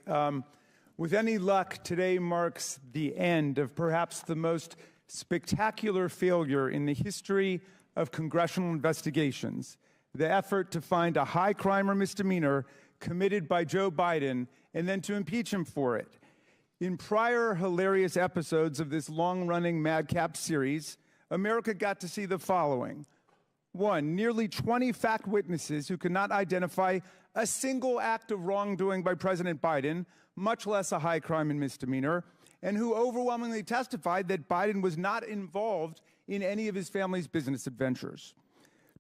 With any luck, today marks the end of perhaps the most spectacular failure in the history of congressional investigations, the effort to find a high crime or misdemeanor committed by Joe Biden and then to impeach him for it. In prior hilarious episodes of this long-running madcap series, America got to see the following. 1, nearly 20 fact witnesses who could not identify a single act of wrongdoing by President Biden, much less a high crime and misdemeanor, and who overwhelmingly testified that Biden was not involved in any of his family's business adventures.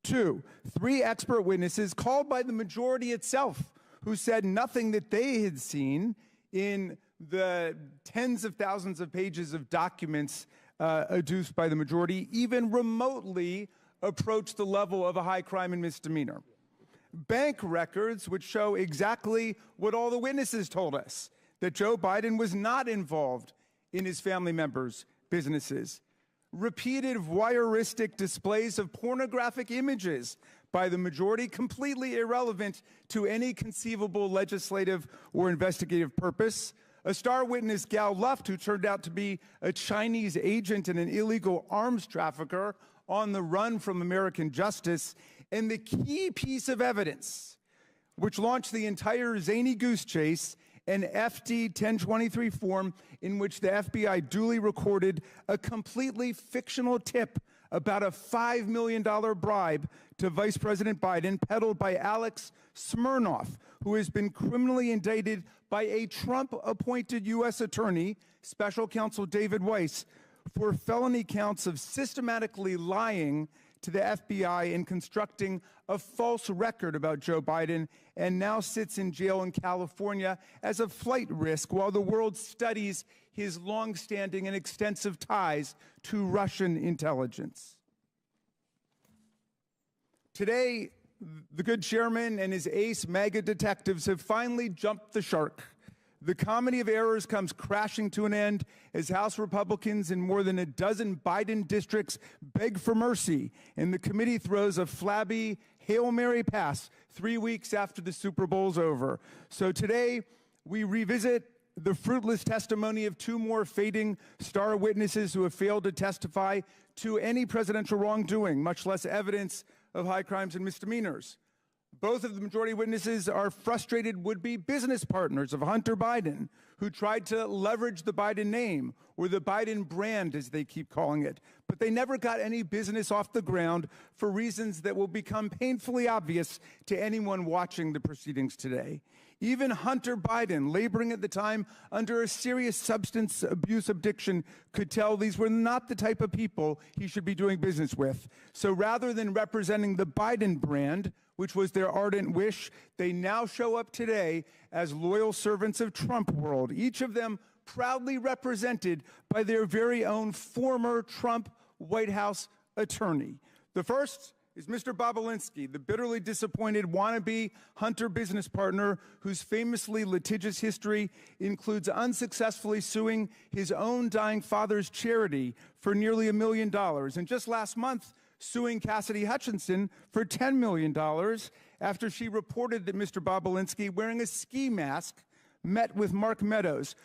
2, 3 expert witnesses called by the majority itself who said nothing that they had seen in the tens of thousands of pages of documents adduced by the majority even remotely approached the level of a high crime and misdemeanor. Bank records which show exactly what all the witnesses told us, that Joe Biden was not involved in his family members' businesses. Repeated voyeuristic displays of pornographic images by the majority, completely irrelevant to any conceivable legislative or investigative purpose. A star witness, Gal Luft, who turned out to be a Chinese agent and an illegal arms trafficker on the run from American justice, and the key piece of evidence which launched the entire zany goose chase, an FD 1023 form in which the FBI duly recorded a completely fictional tip about a $5 million bribe to Vice President Biden peddled by Alex Smirnoff, who has been criminally indicted by a Trump-appointed U.S. attorney, Special Counsel David Weiss, for felony counts of systematically lying to the FBI and constructing a false record about Joe Biden, and now sits in jail in California as a flight risk while the world studies his longstanding and extensive ties to Russian intelligence. Today, the good chairman and his ace MAGA detectives have finally jumped the shark. The comedy of errors comes crashing to an end as House Republicans in more than a dozen Biden districts beg for mercy, and the committee throws a flabby Hail Mary pass 3 weeks after the Super Bowl's over. So today, we revisit the fruitless testimony of 2 more fading star witnesses who have failed to testify to any presidential wrongdoing, much less evidence of high crimes and misdemeanors. Both of the majority witnesses are frustrated would-be business partners of Hunter Biden, who tried to leverage the Biden name, or the Biden brand, as they keep calling it. But they never got any business off the ground for reasons that will become painfully obvious to anyone watching the proceedings today. Even Hunter Biden, laboring at the time under a serious substance abuse addiction, could tell these were not the type of people he should be doing business with. So rather than representing the Biden brand, which was their ardent wish, they now show up today as loyal servants of Trump world, each of them proudly represented by their very own former Trump White House attorney. The first is Mr. Balinsky, the bitterly disappointed wannabe Hunter business partner whose famously litigious history includes unsuccessfully suing his own dying father's charity for nearly $1 million. And just last month, suing Cassidy Hutchinson for $10 million after she reported that Mr. Balinsky, wearing a ski mask, met with Mark Meadows.